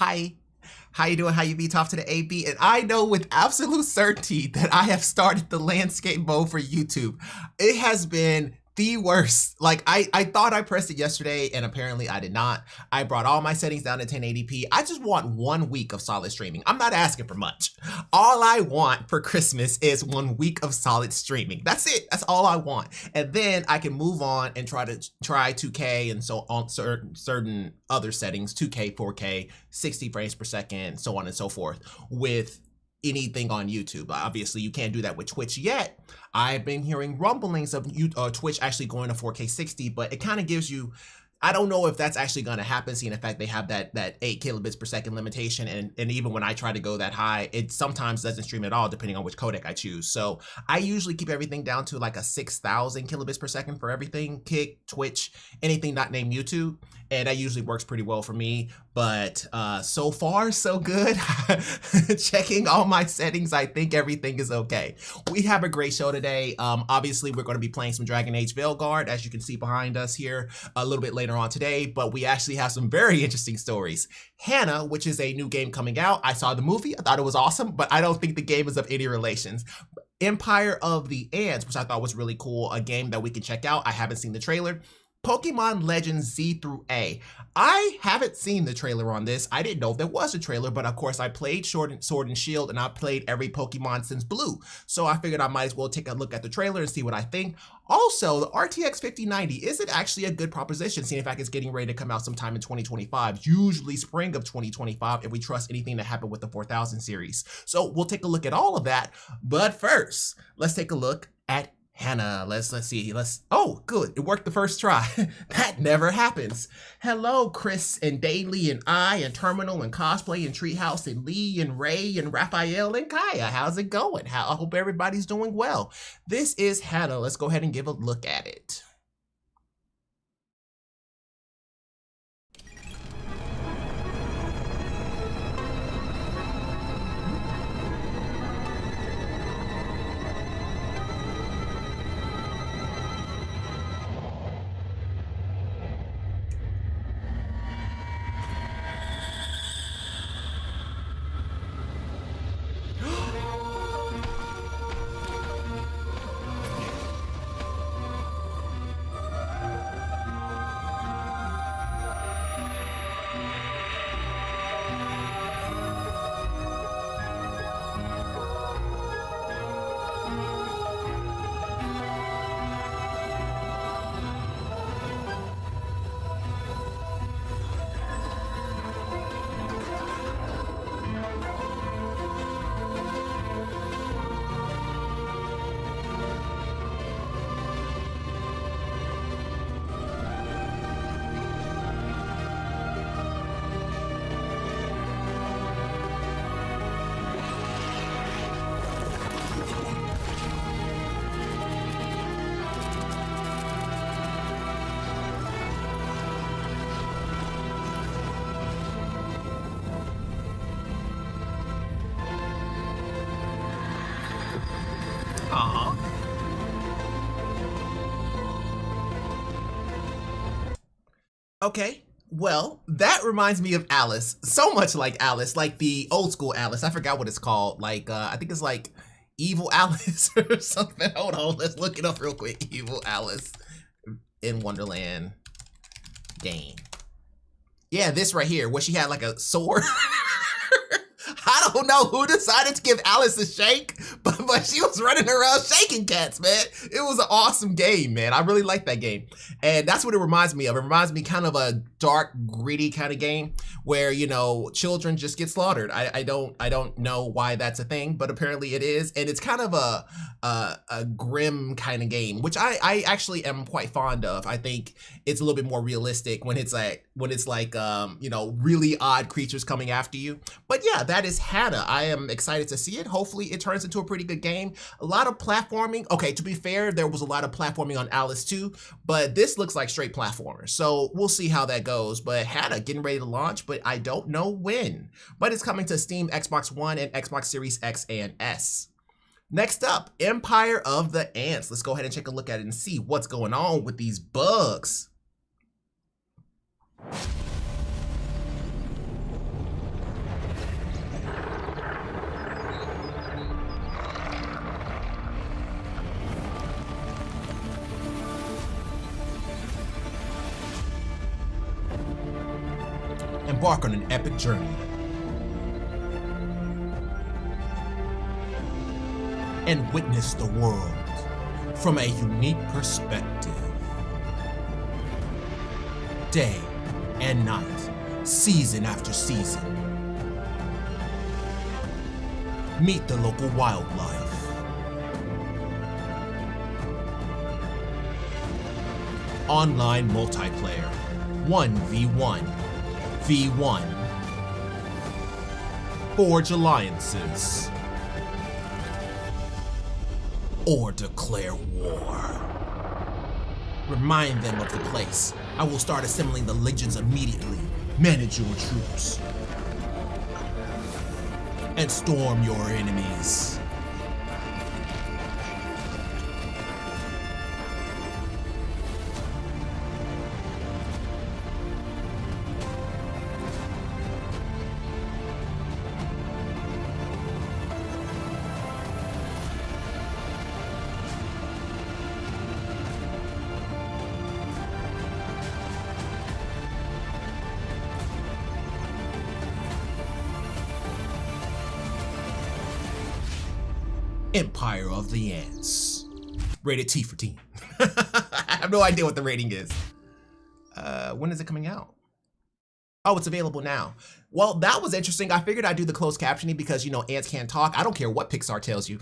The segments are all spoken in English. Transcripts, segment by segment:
Hi. How you doing? How you be? Top to the AB? And I know with absolute certainty that I have started the landscape mode for YouTube. It has been the worst. Like I thought I pressed it yesterday and apparently I did not. I brought all my settings down to 1080p. I just want 1 week of solid streaming. I'm not asking for much. All I want for Christmas is 1 week of solid streaming. That's it. That's all I want. And then I can move on and try 2K and so on, certain other settings, 2K, 4K, 60 frames per second, so on and so forth with anything on YouTube. Obviously, you can't do that with Twitch yet. I've been hearing rumblings of Twitch actually going to 4K 60, but it kind of gives you, I don't know if that's actually going to happen, seeing the fact they have that 8 kilobits per second limitation, and even when I try to go that high, it sometimes doesn't stream at all depending on which codec I choose. So I usually keep everything down to like a 6,000 kilobits per second for everything, Kick, Twitch, anything not named YouTube, and that usually works pretty well for me. But so far so good. Checking all my settings, I think everything is okay. We have a great show today. Obviously we're going to be playing some Dragon Age Veilguard, as you can see behind us here a little bit later on today, but we actually have some very interesting stories. Hannah, which is a new game coming out. I saw the movie, I thought it was awesome, but I don't think the game is of any relations. Empire of the Ants, which I thought was really cool, a game that we can check out. I haven't seen the trailer. Pokemon Legends Z through A. I haven't seen the trailer on this. I didn't know if there was a trailer, but of course I played Sword and Shield and I played every Pokemon since Blue. So I figured I might as well take a look at the trailer and see what I think. Also, the RTX 5090, is it actually a good proposition, seeing in fact it's getting ready to come out sometime in 2025, usually spring of 2025, if we trust anything that happened with the 4000 series. So we'll take a look at all of that. But first, let's take a look at Hannah. Let's see. Oh, good. It worked the first try. That never happens. Hello, Chris and Daily and I and Terminal and Cosplay and Treehouse and Lee and Ray and Raphael and Kaya. How's it going? I hope everybody's doing well. This is Hannah. Let's go ahead and give a look at it. Okay, well, that reminds me of Alice. So much like Alice, like the old school Alice. I forgot what it's called. Like, I think it's like Evil Alice or something. Hold on, let's look it up real quick. Evil Alice in Wonderland game. Yeah, this right here, where she had like a sword. I don't know who decided to give Alice a shake, but she was running around shaking cats, man. It was an awesome game, man. I really like that game. And that's what it reminds me of. It reminds me kind of a dark, gritty kind of game where, you know, children just get slaughtered. I don't know why that's a thing, but apparently it is. And it's kind of a grim kind of game, which I actually am quite fond of. I think it's a little bit more realistic when it's like, you know, really odd creatures coming after you. But yeah, that is Hannah. I am excited to see it. Hopefully it turns into a pretty good game. A lot of platforming. Okay, to be fair, there was a lot of platforming on Alice too, but this looks like straight platformers. So we'll see how that goes. But Hannah getting ready to launch, but I don't know when. But it's coming to Steam, Xbox One, and Xbox Series X and S. Next up, Empire of the Ants. Let's go ahead and take a look at it and see what's going on with these bugs. embark on an epic journey and witness the world from a unique perspective. Day and night, season after season. Meet the local wildlife. Online multiplayer, 1v1, v1. Forge alliances. Or declare war. Remind them of the place. I will start assembling the legions immediately. Manage your troops. And storm your enemies. Empire of the Ants. Rated T for teen. I have no idea what the rating is. When is it coming out? Oh, it's available now. Well, that was interesting. I figured I'd do the closed captioning because, you know, ants can't talk. I don't care what Pixar tells you.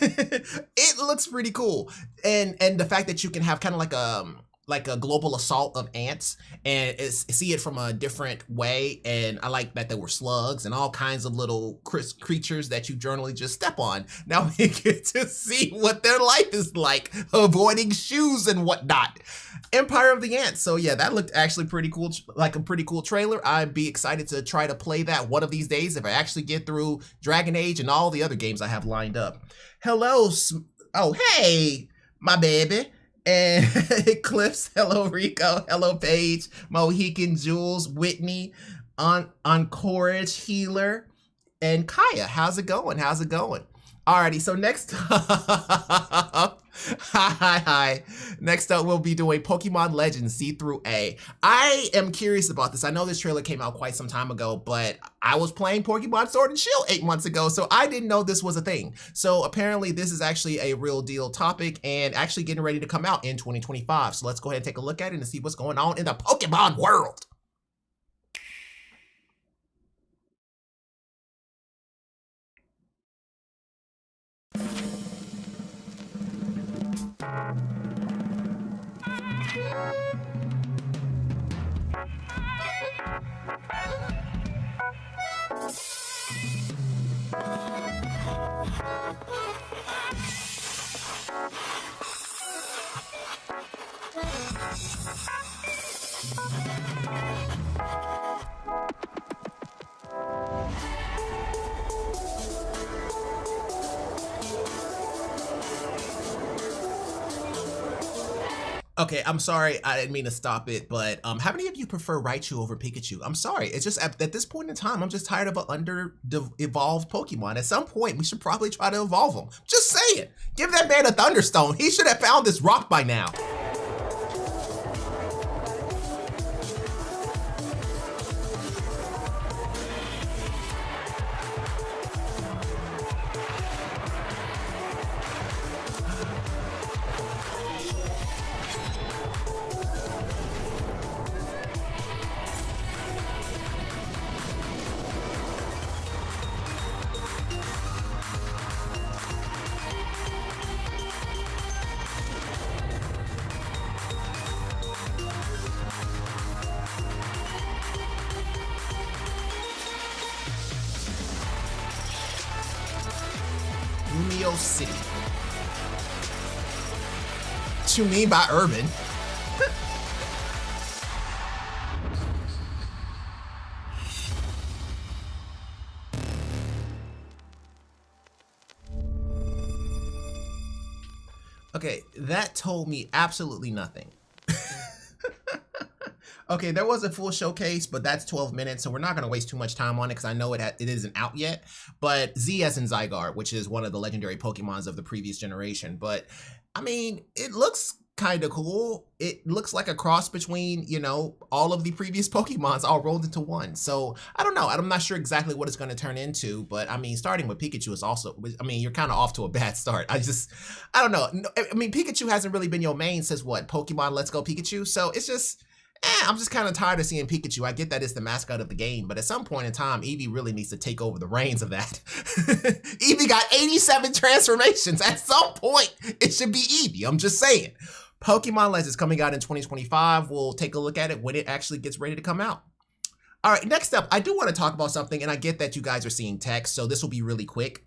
It looks pretty cool. And the fact that you can have kind of like a global assault of ants and see it from a different way. And I like that there were slugs and all kinds of little creatures that you generally just step on. Now we get to see what their life is like, avoiding shoes and whatnot. Empire of the Ants. So yeah, that looked actually pretty cool, like a pretty cool trailer. I'd be excited to try to play that one of these days if I actually get through Dragon Age and all the other games I have lined up. Hello, oh hey, my baby. And Eclipse, hello Rico, hello Paige, Mohican, Jules, Whitney, Encourage, Healer, and Kaya. How's it going? How's it going? Alrighty, so next up, hi. Next up, we'll be doing Pokemon Legends C through A. I am curious about this. I know this trailer came out quite some time ago, but I was playing Pokemon Sword and Shield 8 months ago, so I didn't know this was a thing. So apparently this is actually a real deal topic and actually getting ready to come out in 2025. So let's go ahead and take a look at it and see what's going on in the Pokemon world. Okay, I'm sorry, I didn't mean to stop it, but how many of you prefer Raichu over Pikachu? I'm sorry, it's just at this point in time, I'm just tired of evolved Pokemon. At some point, we should probably try to evolve them. Just saying, give that man a Thunderstone. He should have found this rock by now. City. What you mean by urban? Okay, that told me absolutely nothing. Okay, there was a full showcase, but that's 12 minutes, so we're not going to waste too much time on it because I know it isn't out yet. But Z as in Zygarde, which is one of the legendary Pokemons of the previous generation. But, I mean, it looks kind of cool. It looks like a cross between, you know, all of the previous Pokemons all rolled into one. So I don't know. I'm not sure exactly what it's going to turn into, but I mean, starting with Pikachu is also, I mean, you're kind of off to a bad start. I don't know. I mean, Pikachu hasn't really been your main since what? Pokemon Let's Go Pikachu. So it's just, I'm just kind of tired of seeing Pikachu. I get that it's the mascot of the game, but at some point in time, Eevee really needs to take over the reins of that. Eevee got 87 transformations. At some point, it should be Eevee. I'm just saying. Pokemon Legends coming out in 2025. We'll take a look at it when it actually gets ready to come out. All right, next up, I do want to talk about something, and I get that you guys are seeing text, so this will be really quick.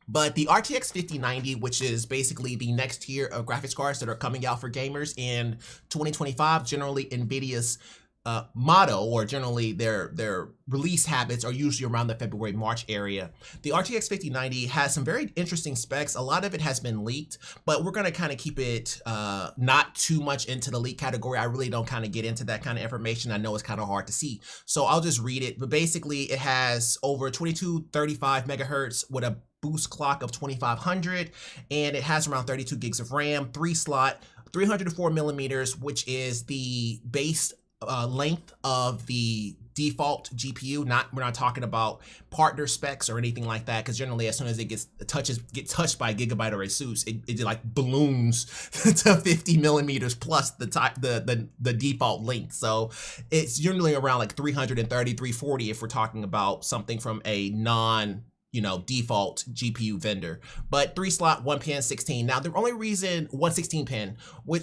But the RTX 5090, which is basically the next tier of graphics cards that are coming out for gamers in 2025, generally NVIDIA's motto, or generally their release habits are usually around the February-March area. The RTX 5090 has some very interesting specs. A lot of it has been leaked, but we're gonna kind of keep it not too much into the leak category. I really don't kind of get into that kind of information. I know it's kind of hard to see. So I'll just read it. But basically it has over 2235 megahertz with a boost clock of 2500, and it has around 32 gigs of RAM, 3-slot, 304 millimeters, which is the base length of the default GPU. We're not talking about partner specs or anything like that, because generally as soon as it gets touched by Gigabyte or Asus, it like balloons to 50 millimeters plus the default length. So it's generally around like 330, 340 if we're talking about something from a default GPU vendor. But 3-slot, 1 pin, 16. Now the only reason 116 pin,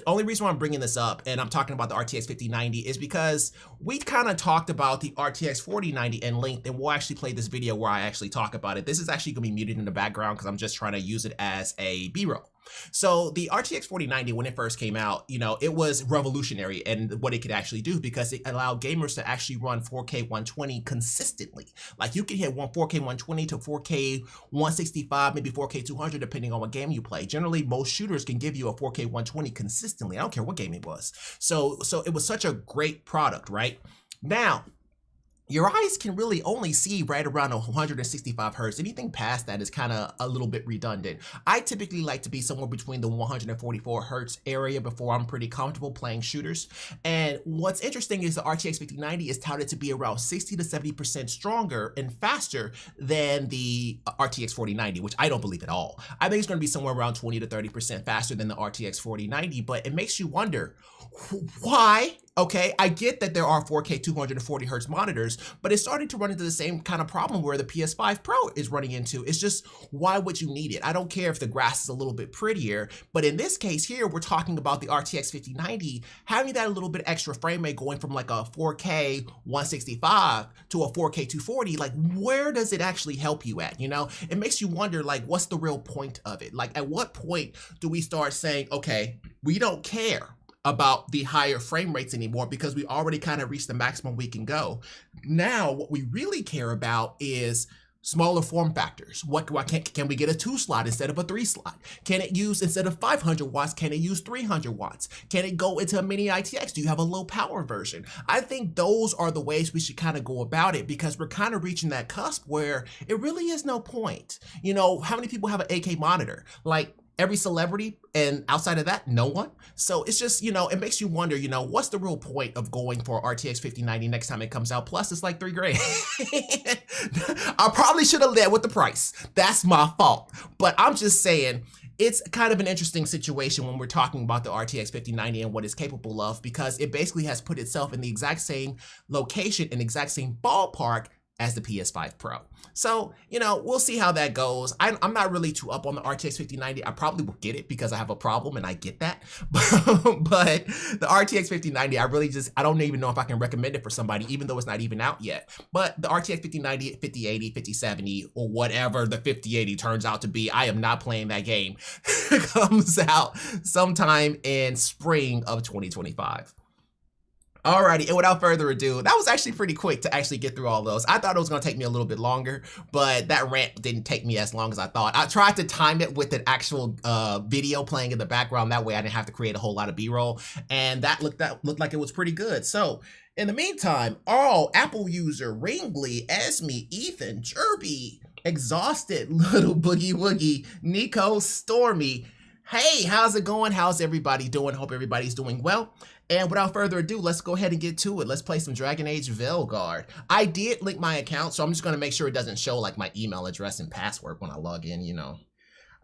only reason why I'm bringing this up and I'm talking about the RTX 5090 is because we kind of talked about the RTX 4090 in length, and we'll actually play this video where I actually talk about it. This is actually gonna be muted in the background because I'm just trying to use it as a B-roll. So the RTX 4090, when it first came out, it was revolutionary in what it could actually do, because it allowed gamers to actually run 4K 120 consistently. Like you can hit 4K 120 to 4K 165, maybe 4K 200, depending on what game you play. Generally, most shooters can give you a 4K 120 consistently. I don't care what game it was. So it was such a great product, right? Now, your eyes can really only see right around 165 hertz. Anything past that is kind of a little bit redundant. I typically like to be somewhere between the 144 hertz area before I'm pretty comfortable playing shooters. And what's interesting is the RTX 5090 is touted to be around 60 to 70% stronger and faster than the RTX 4090, which I don't believe at all. I think it's going to be somewhere around 20 to 30% faster than the RTX 4090, but it makes you wonder why. Okay, I get that there are 4K 240 hertz monitors, but it's starting to run into the same kind of problem where the PS5 Pro is running into. It's just, why would you need it? I don't care if the grass is a little bit prettier, but in this case here, we're talking about the RTX 5090 having that little bit extra frame rate, going from like a 4K 165 to a 4K 240. Like, where does it actually help you at? It makes you wonder, like, what's the real point of it? Like, at what point do we start saying, okay, we don't care about the higher frame rates anymore because we already kind of reached the maximum we can go. Now, what we really care about is smaller form factors. Can we get a 2-slot instead of a 3-slot? Can it use, instead of 500 watts, can it use 300 watts? Can it go into a mini ITX? Do you have a low power version? I think those are the ways we should kind of go about it, because we're kind of reaching that cusp where it really is no point. How many people have an 8K monitor? Like, every celebrity, and outside of that, no one. So it's just, it makes you wonder, what's the real point of going for RTX 5090 next time it comes out? Plus, it's like $3,000. I probably should have led with the price. That's my fault. But I'm just saying, it's kind of an interesting situation when we're talking about the RTX 5090 and what it's capable of, because it basically has put itself in the exact same location and exact same ballpark as the PS5 Pro. So, we'll see how that goes. I'm not really too up on the RTX 5090. I probably will get it because I have a problem, and I get that. But the RTX 5090, I don't even know if I can recommend it for somebody, even though it's not even out yet. But the RTX 5090, 5080, 5070, or whatever the 5080 turns out to be, I am not playing that game. It comes out sometime in spring of 2025. Alrighty, and without further ado, that was actually pretty quick to actually get through all those. I thought it was going to take me a little bit longer, but that rant didn't take me as long as I thought. I tried to time it with an actual video playing in the background. That way I didn't have to create a whole lot of B-roll, and that looked like it was pretty good. So, in the meantime, Apple user, Ringley, Esme, Ethan, Jerby, Exhausted, Little Boogie Woogie, Nico, Stormy, Hey, how's it going? How's everybody doing? Hope everybody's doing well. And without further ado, let's go ahead and get to it. Let's play some Dragon Age Veilguard. I did link my account, so I'm just gonna make sure it doesn't show like my email address and password when I log in. You know,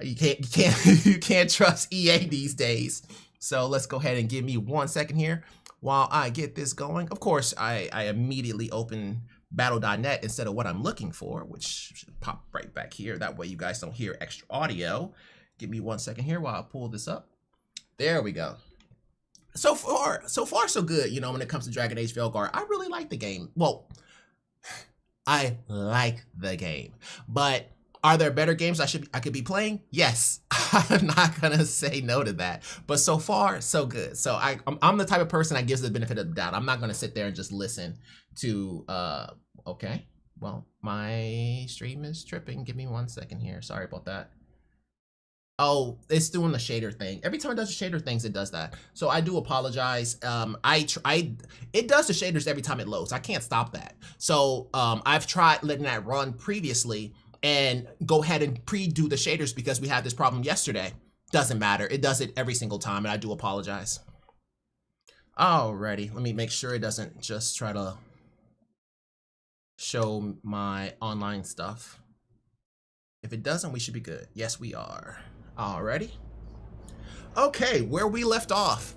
you can't trust EA these days. So let's go ahead and give me 1 second here while I get this going. Of course, I immediately open battle.net instead of what I'm looking for, which should pop right back here. That way you guys don't hear extra audio. Give me 1 second here while I pull this up. There we go. So far, so good. You know, when it comes to Dragon Age Veilguard, I really like the game. Well, I like the game, but are there better games I could be playing? Yes, I'm not gonna say no to that. But so far, so good. So I'm the type of person that gives the benefit of the doubt. I'm not gonna sit there and just listen to. Okay, well, my stream is tripping. Give me 1 second here. Sorry about that. Oh, it's doing the shader thing. Every time it does the shader things, it does that. So I do apologize. It does the shaders every time it loads. I can't stop that. So I've tried letting that run previously and go ahead and pre-do the shaders because we had this problem yesterday. Doesn't matter. It does it every single time, and I do apologize. Alrighty, let me make sure it doesn't just try to show my online stuff. If it doesn't, we should be good. Yes, we are. Alrighty. Okay, where we left off.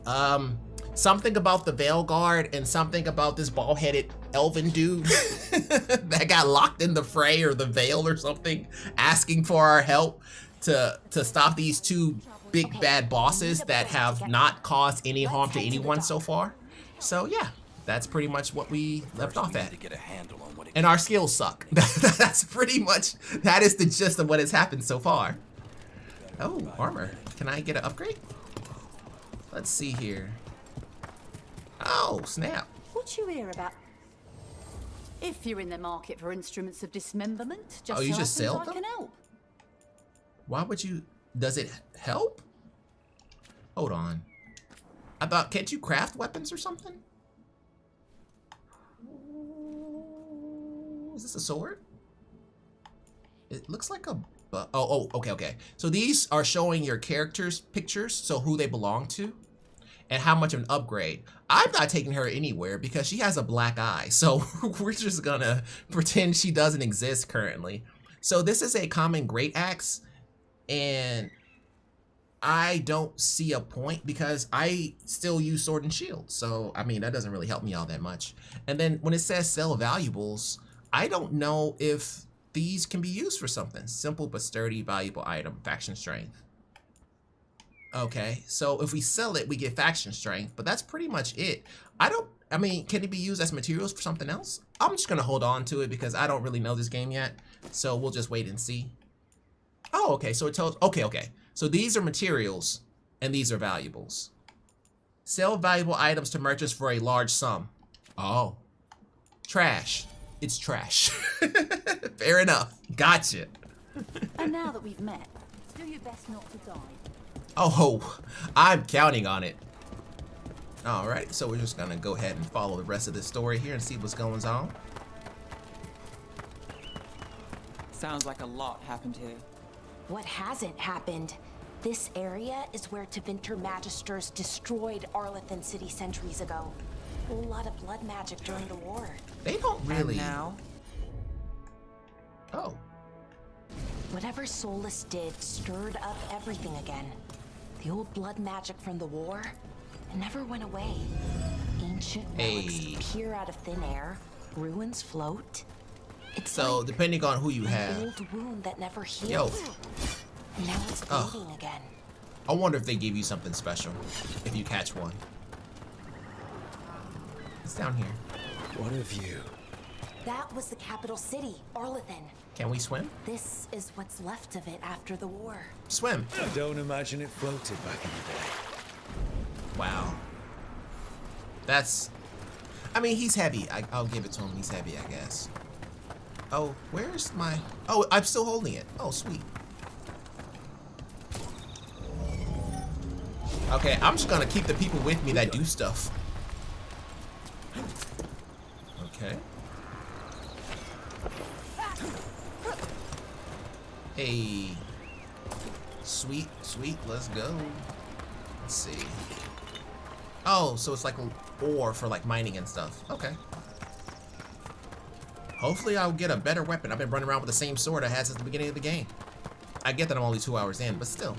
Something about the Veilguard and something about this bald-headed elven dude that got locked in the fray or the veil or something, asking for our help to stop these two big bad bosses that have not caused any harm to anyone so far. So yeah, that's pretty much what we left off at. And our skills suck. That's pretty much, that is the gist of what has happened so far. Oh, armor. Can I get an upgrade? Let's see here. Oh, snap. What you hear about? If you're in the market for instruments of dismemberment, just you just sell them? I can help. Why would you? Does it help? Hold on. I thought, can't you craft weapons or something? Is this a sword? It looks like a. Okay. So these are showing your characters' pictures, so who they belong to, and how much of an upgrade. I'm not taking her anywhere because she has a black eye, so we're just gonna pretend she doesn't exist currently. So this is a common great axe, and I don't see a point because I still use sword and shield. So I mean, that doesn't really help me all that much. And then when it says sell valuables, I don't know if these can be used for something. Simple but sturdy, valuable item, faction strength. Okay, so if we sell it, we get faction strength, but that's pretty much it. I mean, can it be used as materials for something else? I'm just gonna hold on to it because I don't really know this game yet. So we'll just wait and see. Oh, okay, so it tells, okay. So these are materials and these are valuables. Sell valuable items to merchants for a large sum. Oh, trash. It's trash. Fair enough. Gotcha. And now that we've met, do your best not to die. Oh, I'm counting on it. Alright, so we're just gonna go ahead and follow the rest of this story here and see what's going on. Sounds like a lot happened here. What hasn't happened? This area is where Tevinter Magisters destroyed Arlathan City centuries ago. A whole lot of blood magic during the war. They don't really. And now? Oh. Whatever Solus did stirred up everything again. The old blood magic from the war, it never went away. Ancient relics appear out of thin air. Ruins float. It's so like depending on who you have. An old wound that never healed. And now it's bleeding again. I wonder if they give you something special if you catch one. It's down here. What of you? That was the capital city, Arlathan. Can we swim? This is what's left of it after the war. Swim. I don't imagine it floated back in the day. Wow. That's. I mean, he's heavy. I'll give it to him. He's heavy, I guess. Oh, where's my. Oh, I'm still holding it. Oh, sweet. Okay, I'm just gonna keep the people with me that do stuff. Okay. Hey. Sweet, sweet, let's go. Let's see. Oh, so it's like ore for like mining and stuff. Okay. Hopefully I'll get a better weapon. I've been running around with the same sword I had since the beginning of the game. I get that I'm only 2 hours in, but still.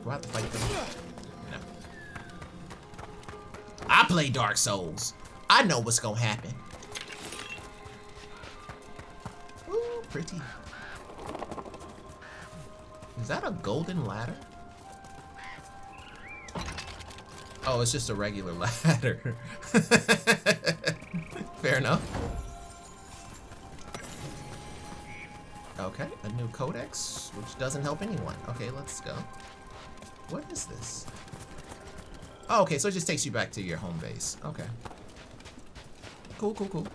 Do I have to fight them? No. I play Dark Souls. I know what's gonna happen. Ooh, pretty. Is that a golden ladder? Oh, it's just a regular ladder. Fair enough. Okay, a new codex, which doesn't help anyone. Okay, let's go. What is this? Oh, okay, so it just takes you back to your home base. Okay. Cool, cool, cool.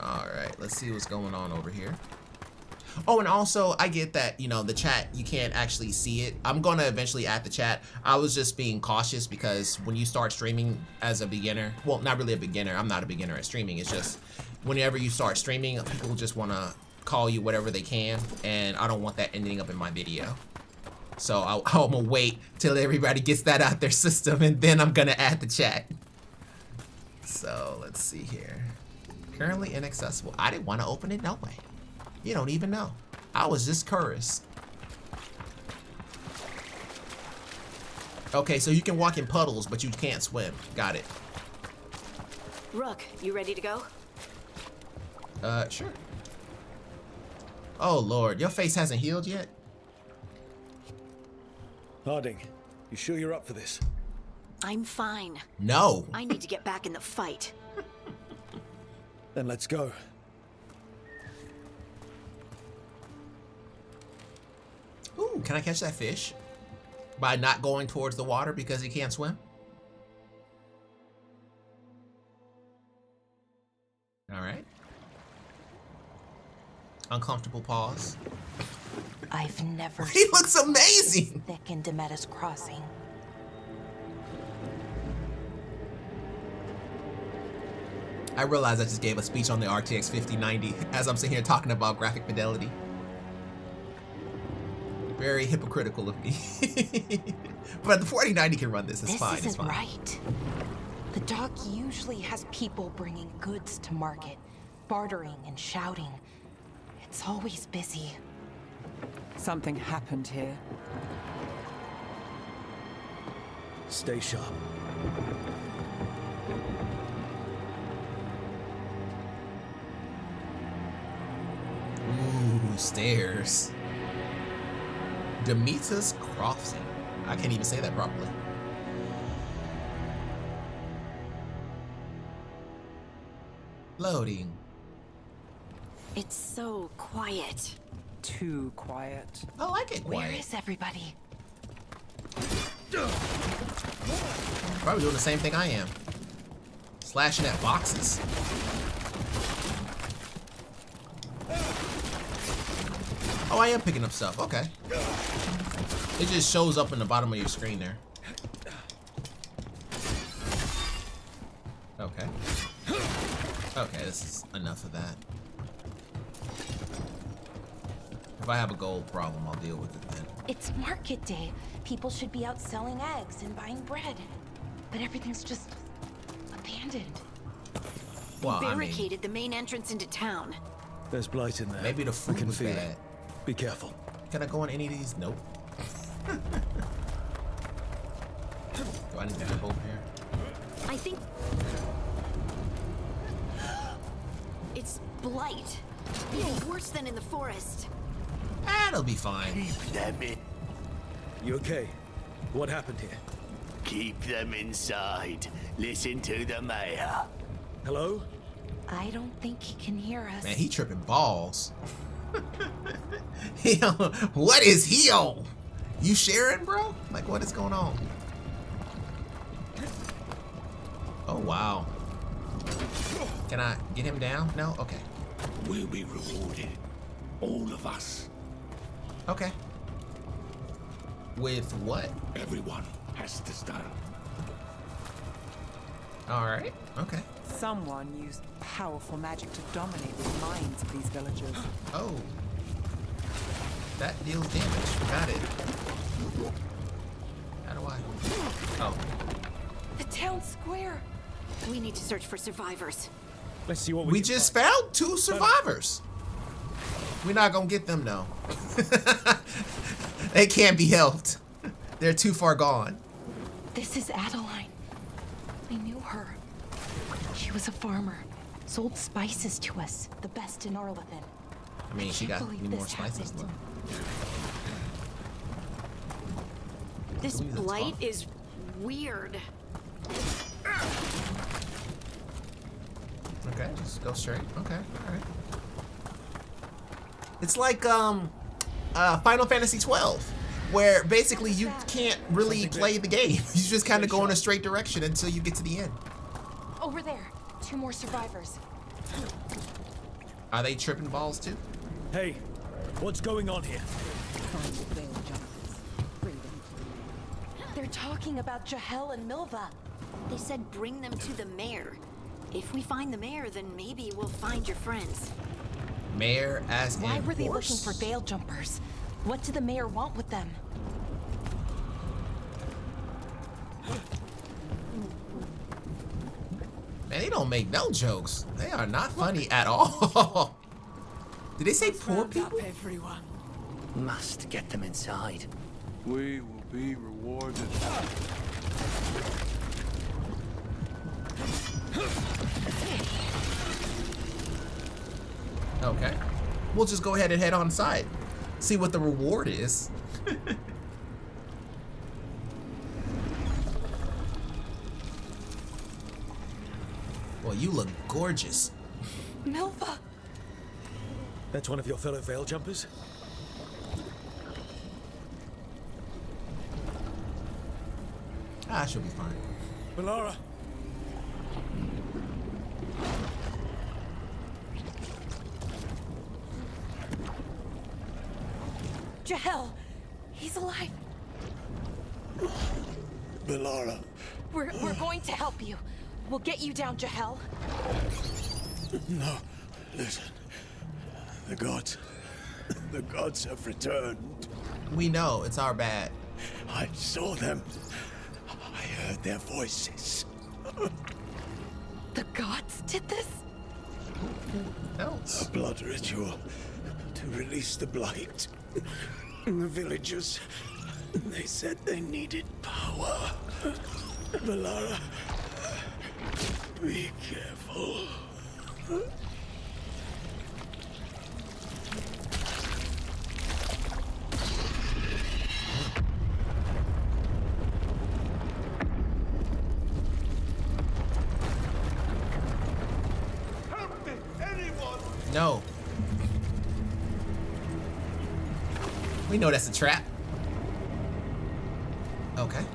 Alright, let's see what's going on over here. Oh, and also, I get that, you know, the chat, you can't actually see it. I'm gonna eventually add the chat. I was just being cautious because when you start streaming as a beginner, well, not really a beginner, I'm not a beginner at streaming, it's just whenever you start streaming, people just wanna call you whatever they can, and I don't want that ending up in my video. So I'm gonna wait till everybody gets that out their system, and then I'm gonna add the chat. So, let's see here. Currently inaccessible. I didn't want to open it, no way. You don't even know. I was just curious. Okay, so you can walk in puddles, but you can't swim. Got it. Rook, you ready to go? Sure. Oh, Lord. Your face hasn't healed yet? Harding, you sure you're up for this? I'm fine. No. I need to get back in the fight. Then let's go. Ooh, can I catch that fish? By not going towards the water because he can't swim? Alright. Uncomfortable pause. I've never He looks amazing! thick in Demetta's Crossing. I realize I just gave a speech on the RTX 5090 as I'm sitting here talking about graphic fidelity. Very hypocritical of me. But the 4090 can run this. It's fine. This It's isn't fine. right. The dock usually has people bringing goods to market, bartering and shouting. It's always busy. Something happened here. Stay sharp. Ooh, stairs. Demeter's Crossing. I can't even say that properly. Loading. It's so quiet. Too quiet. I like it Where quiet. is everybody? Probably doing the same thing I am. Slashing at boxes. Oh, I am picking up stuff. Okay. It just shows up in the bottom of your screen there. Okay. Okay, this is enough of that. If I have a gold problem, I'll deal with it then. It's market day. People should be out selling eggs and buying bread. But everything's just abandoned. Well, I mean, Barricaded the main entrance into town. There's blight in there. maybe the I food can was feel bad. it. Be careful. Can I go on any of these? Nope. Do I need to jump over here? I think... It's blight. Even worse than in the forest. That'll be fine. Keep them in. You okay? What happened here? Keep them inside. Listen to the mayor. Hello? I don't think he can hear us. Man, he tripping balls. Yo, what is he on? You sharing, bro? Like, what is going on? Oh, wow. Can I get him down? No? Okay. We'll be rewarded. All of us. Okay. With what? Everyone has to stand. All right. Okay. Someone used powerful magic to dominate the minds of these villagers. Oh. That deals damage. Got it. How do I? Oh. The town square. We need to search for survivors. Let's see what We can just find. found 2 survivors. We're not gonna get them though. They can't be helped. They're too far gone. This is Adeline. I knew her. She was a farmer. Sold spices to us. The best in Arlithin. I mean, she got believe any more this spices. happened. This believe that's blight off. is weird. Okay, just go straight. Okay, all right. It's like Final Fantasy 12, where basically you can't really play the game. You just kind of go in a straight direction until you get to the end. Over there. 2 more survivors. Are they tripping balls too? Hey, what's going on here? They're talking about Jahel and Milva. They said bring them to the mayor. If we find the mayor, then maybe we'll find your friends. Mayor as in Why were they horse? looking for veil jumpers? What did the mayor want with them? Man, they don't make no jokes. They are not funny at all. Did they say poor people? Everyone. Must get them inside. We will be rewarded. Okay. We'll just go ahead and head on inside. See what the reward is. Well, you look gorgeous. Milva! That's one of your fellow veil jumpers? Ah, she'll be fine. Bellara! Jahel! He's alive! Bellara. We're going to help you. We'll get you down, Jahel. No, listen. The gods have returned. We know it's our bad. I saw them. I heard their voices. The gods did this? Else. A blood ritual to release the blight. The villagers, they said they needed power. Bellara, be careful. No. We know that's a trap. Okay.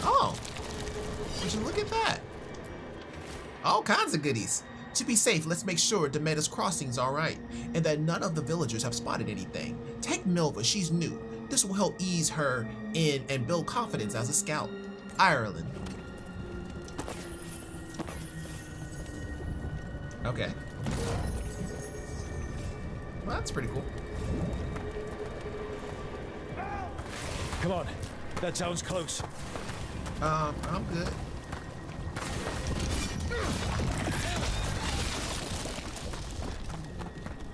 Oh. Would you look at that? All kinds of goodies. To be safe, let's make sure Demeter's crossing's alright, and that none of the villagers have spotted anything. Take Milva, she's new. This will help ease her in and build confidence as a scout. Ireland. Okay. Well, that's pretty cool. Come on, that sounds close. I'm good.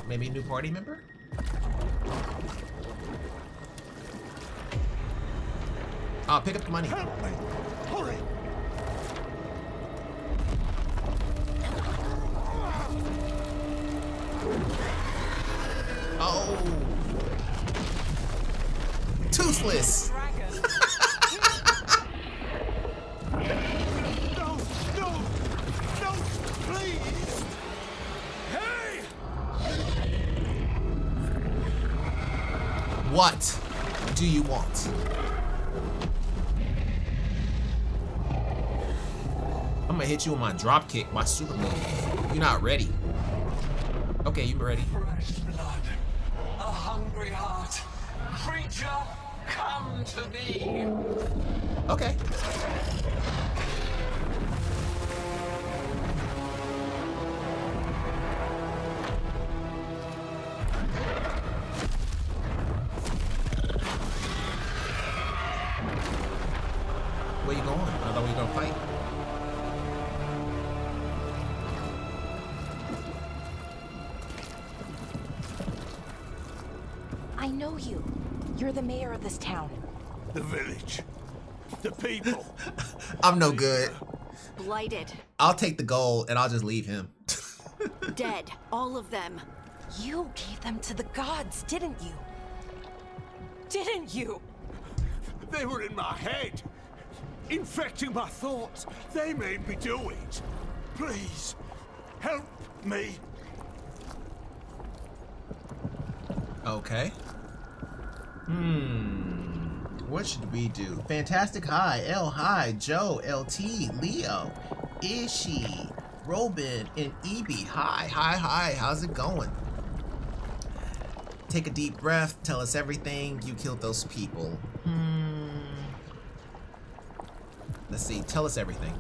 Maybe a new party member? I'll pick up the money. Hurry! Oh. Toothless. No, please! Hey! What do you want? I'm gonna hit you with my drop kick, my super move. You're not ready. Okay, you ready? Fresh blood, a hungry heart, creature Come to me. Okay. Where you going? I thought we were gonna fight. I know you. You're the mayor of this town. The village. The people. I'm no good. Blighted. I'll take the gold and I'll just leave him. Dead. All of them. You gave them to the gods, didn't you? Didn't you? They were in my head. Infecting my thoughts. They made me do it. Please, help me. Okay. What should we do? Fantastic Hi, L Hi, Joe, LT, Leo, Ishi, Robin, and EB. Hi. How's it going? Take a deep breath. Tell us everything. You killed those people. Let's see. Tell us everything.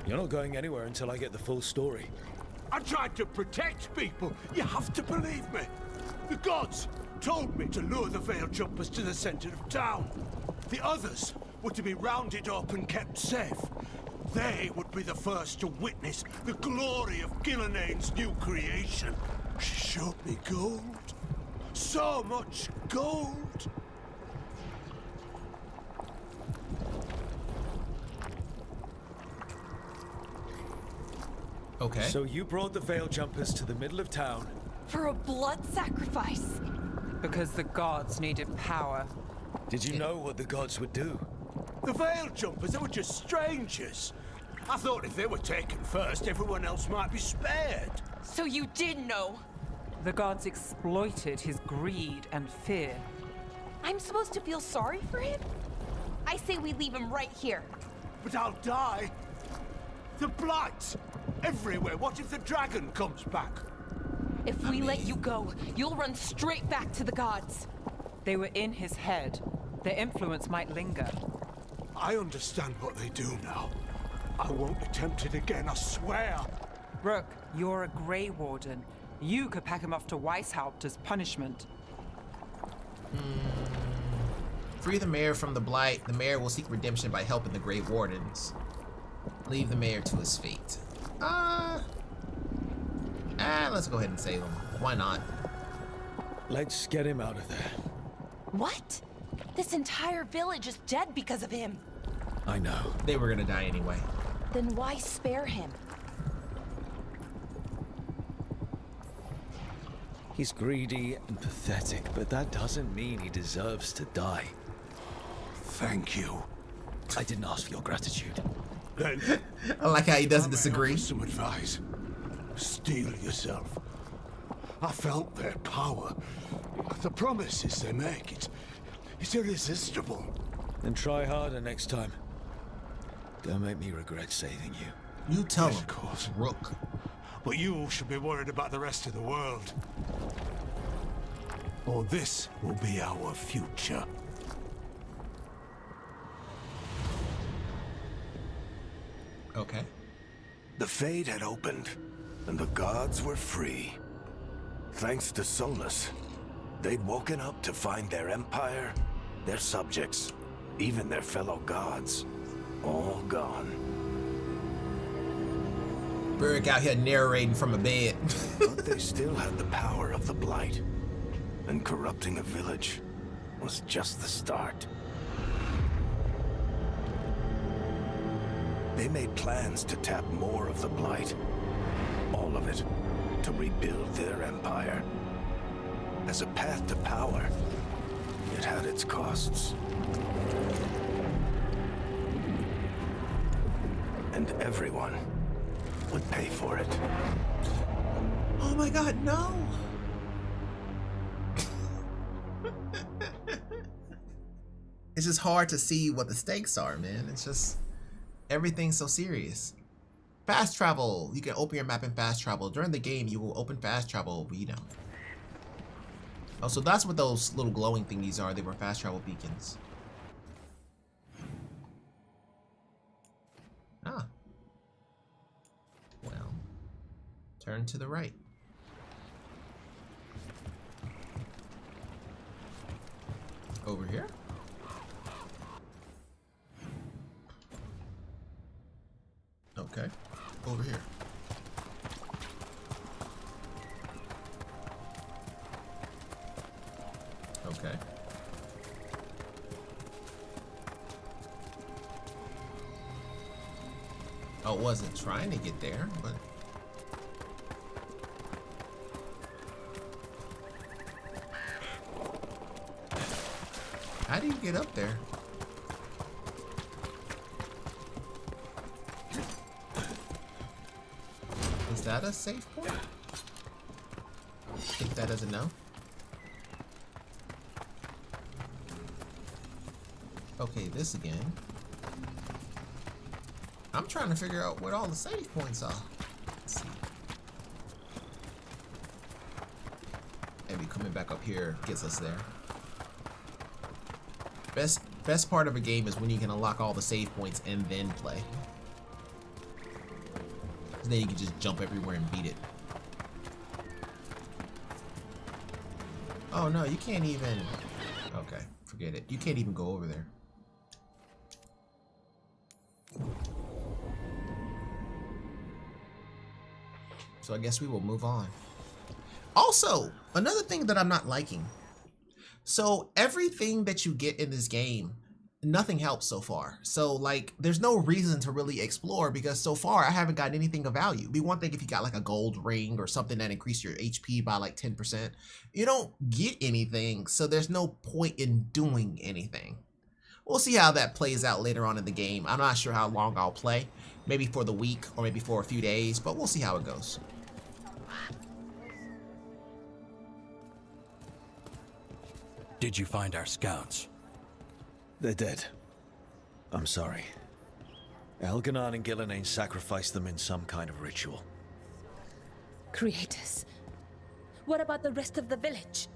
You're not going anywhere until I get the full story. I tried to protect people. You have to believe me. The gods told me to lure the veil jumpers to the center of town. The others were to be rounded up and kept safe. They would be the first to witness the glory of Gilnenane's new creation. She showed me gold. So much gold. Okay. So you brought the veil jumpers to the middle of town. For a blood sacrifice. Because the gods needed power. Did you know what the gods would do? The veil jumpers, they were just strangers. I thought if they were taken first, everyone else might be spared. So you did know? The gods exploited his greed and fear. I'm supposed to feel sorry for him? I say we leave him right here. But I'll die. The blight! Everywhere. What if the dragon comes back? If we let you go, you'll run straight back to the gods. They were in his head. Their influence might linger. I understand what they do now. I won't attempt it again, I swear. Rook, you're a Grey Warden. You could pack him off to Weishaupt as punishment. Free the mayor from the blight. The mayor will seek redemption by helping the Grey Wardens. Leave the mayor to his fate. Let's go ahead and save him. Why not? Let's get him out of there. What? This entire village is dead because of him. I know. They were gonna die anyway. Then why spare him? He's greedy and pathetic, but that doesn't mean he deserves to die. Thank you. I didn't ask for your gratitude. Then I like how he doesn't I may disagree. offer some advice. Steel yourself. I felt their power. The promises they make, it's irresistible. Then try harder next time. Don't make me regret saving you. You tell Yes, him, of course. Rook. But you should be worried about the rest of the world. Or this will be our future. Okay. The Fade had opened, and the gods were free. Thanks to Solus, they'd woken up to find their empire, their subjects, even their fellow gods, all gone. Burrick out here narrating from a bed. But they still had the power of the Blight, and corrupting a village was just the start. They made plans to tap more of the Blight, all of it, to rebuild their empire. As a path to power, it had its costs. And everyone would pay for it. Oh my god, no! It's just hard to see what the stakes are, man. It's just everything's so serious. Fast travel. You can open your map in fast travel. During the game, you will open fast travel, but you don't. Oh, so that's what those little glowing thingies are. They were fast travel beacons. Ah. Well, turn to the right. Over here? Okay. Over here. Okay. I wasn't trying to get there, but... How do you get up there? Is that a safe point? I think that doesn't know. Okay, this again. I'm trying to figure out what all the save points are. Let's see. Maybe coming back up here gets us there. Best part of a game is when you can unlock all the save points and then play. Then you can just jump everywhere and beat it. Oh no, you can't even... Okay, forget it. You can't even go over there. So I guess we will move on. Also, another thing that I'm not liking. So everything that you get in this game, nothing helps so far. So like, there's no reason to really explore because so far I haven't got anything of value. It'd be one thing if you got like a gold ring or something that increased your HP by like 10%. You don't get anything, so there's no point in doing anything. We'll see how that plays out later on in the game. I'm not sure how long I'll play. Maybe for the week or maybe for a few days, but we'll see how it goes. Did you find our scouts? They're dead. I'm sorry. Elganon and Gillenane sacrificed them in some kind of ritual. Creators. What about the rest of the village?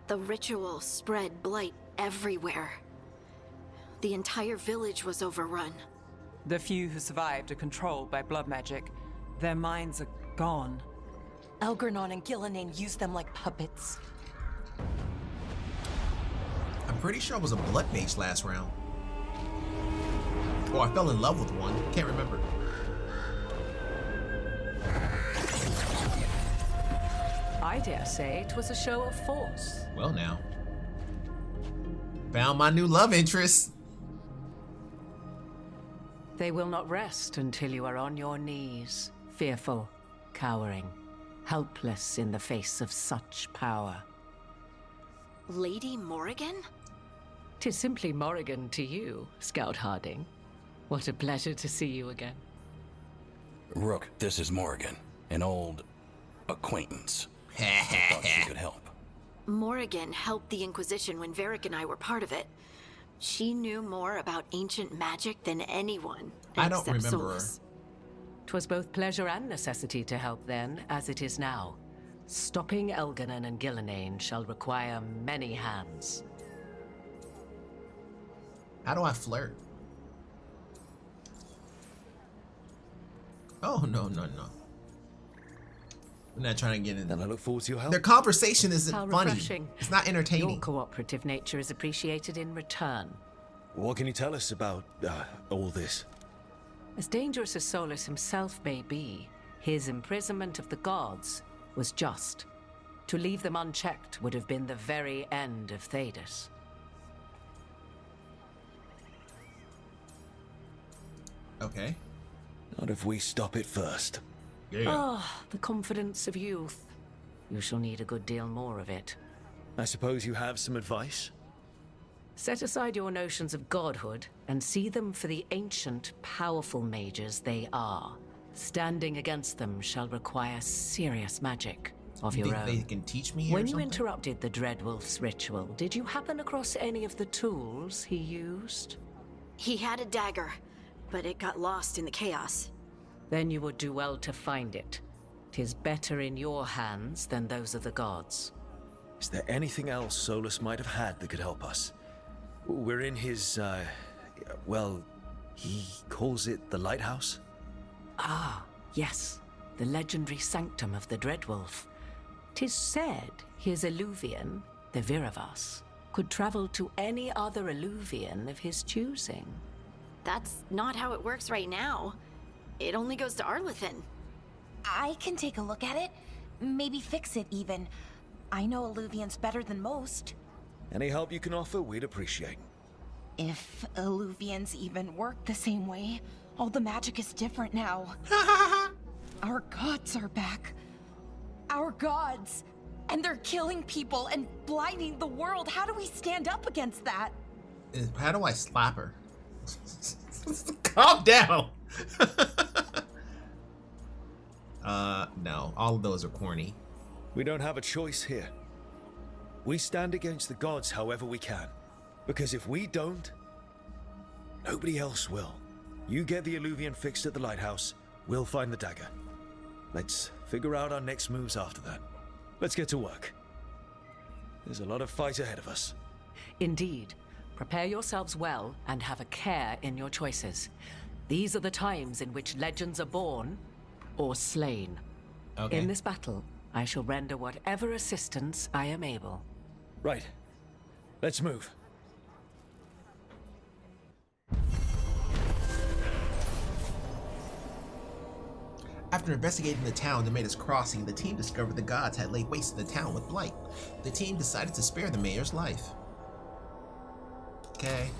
The ritual spread blight everywhere. The entire village was overrun. The few who survived are controlled by blood magic. Their minds are gone. Elganon and Gillenane used them like puppets. I'm pretty sure I was a blood mage last round. Or I fell in love with one. Can't remember. I dare say it was a show of force. Well now. Found my new love interest. They will not rest until you are on your knees, fearful, cowering, helpless in the face of such power. Lady Morrigan? 'Tis simply Morrigan to you, Scout Harding. What a pleasure to see you again. Rook, this is Morrigan, an old acquaintance. I thought she could help. Morrigan helped the Inquisition when Varric and I were part of it. She knew more about ancient magic than anyone. I don't remember Solus. 'Twas both pleasure and necessity to help then, as it is now. Stopping Elganon and Gillenane shall require many hands. How do I flirt? Oh, no. I'm not trying to get in. And I look forward to your help. Their conversation isn't How funny. refreshing. It's not entertaining. Your cooperative nature is appreciated in return. What can you tell us about all this? As dangerous as Solus himself may be, his imprisonment of the gods was just. To leave them unchecked would have been the very end of Thedas. Okay. Not if we stop it first. Yeah. The confidence of youth. You shall need a good deal more of it. I suppose you have some advice? Set aside your notions of godhood and see them for the ancient, powerful mages they are. Standing against them shall require serious magic of You your think own. they can teach me When or you something? interrupted the Dreadwolf's ritual, did you happen across any of the tools he used? He had a dagger, but it got lost in the chaos. Then you would do well to find it. 'Tis better in your hands than those of the gods. Is there anything else Solus might have had that could help us? We're in his, well, He calls it the lighthouse? Ah, yes. The legendary sanctum of the Dreadwolf. 'Tis said his Illuvian, the Viravas, could travel to any other Illuvian of his choosing. That's not how it works right now. It only goes to Arlethan. I can take a look at it. Maybe fix it even. I know Illuvians better than most. Any help you can offer, we'd appreciate. If Illuvians even work the same way, all the magic is different now. Our gods are back. Our gods! And they're killing people and blinding the world. How do we stand up against that? How do I slap her? Calm down. No, all of those are corny. We don't have a choice here. We stand against the gods however we can. Because if we don't, nobody else will. You get the Illuvian fixed at the lighthouse, we'll find the dagger. Let's figure out our next moves after that. Let's get to work. There's a lot of fight ahead of us. Indeed. Prepare yourselves well and have a care in your choices. These are the times in which legends are born or slain. Okay. In this battle, I shall render whatever assistance I am able. Right. Let's move. After investigating the town that made its crossing, the team discovered the gods had laid waste to the town with blight. The team decided to spare the mayor's life. Okay.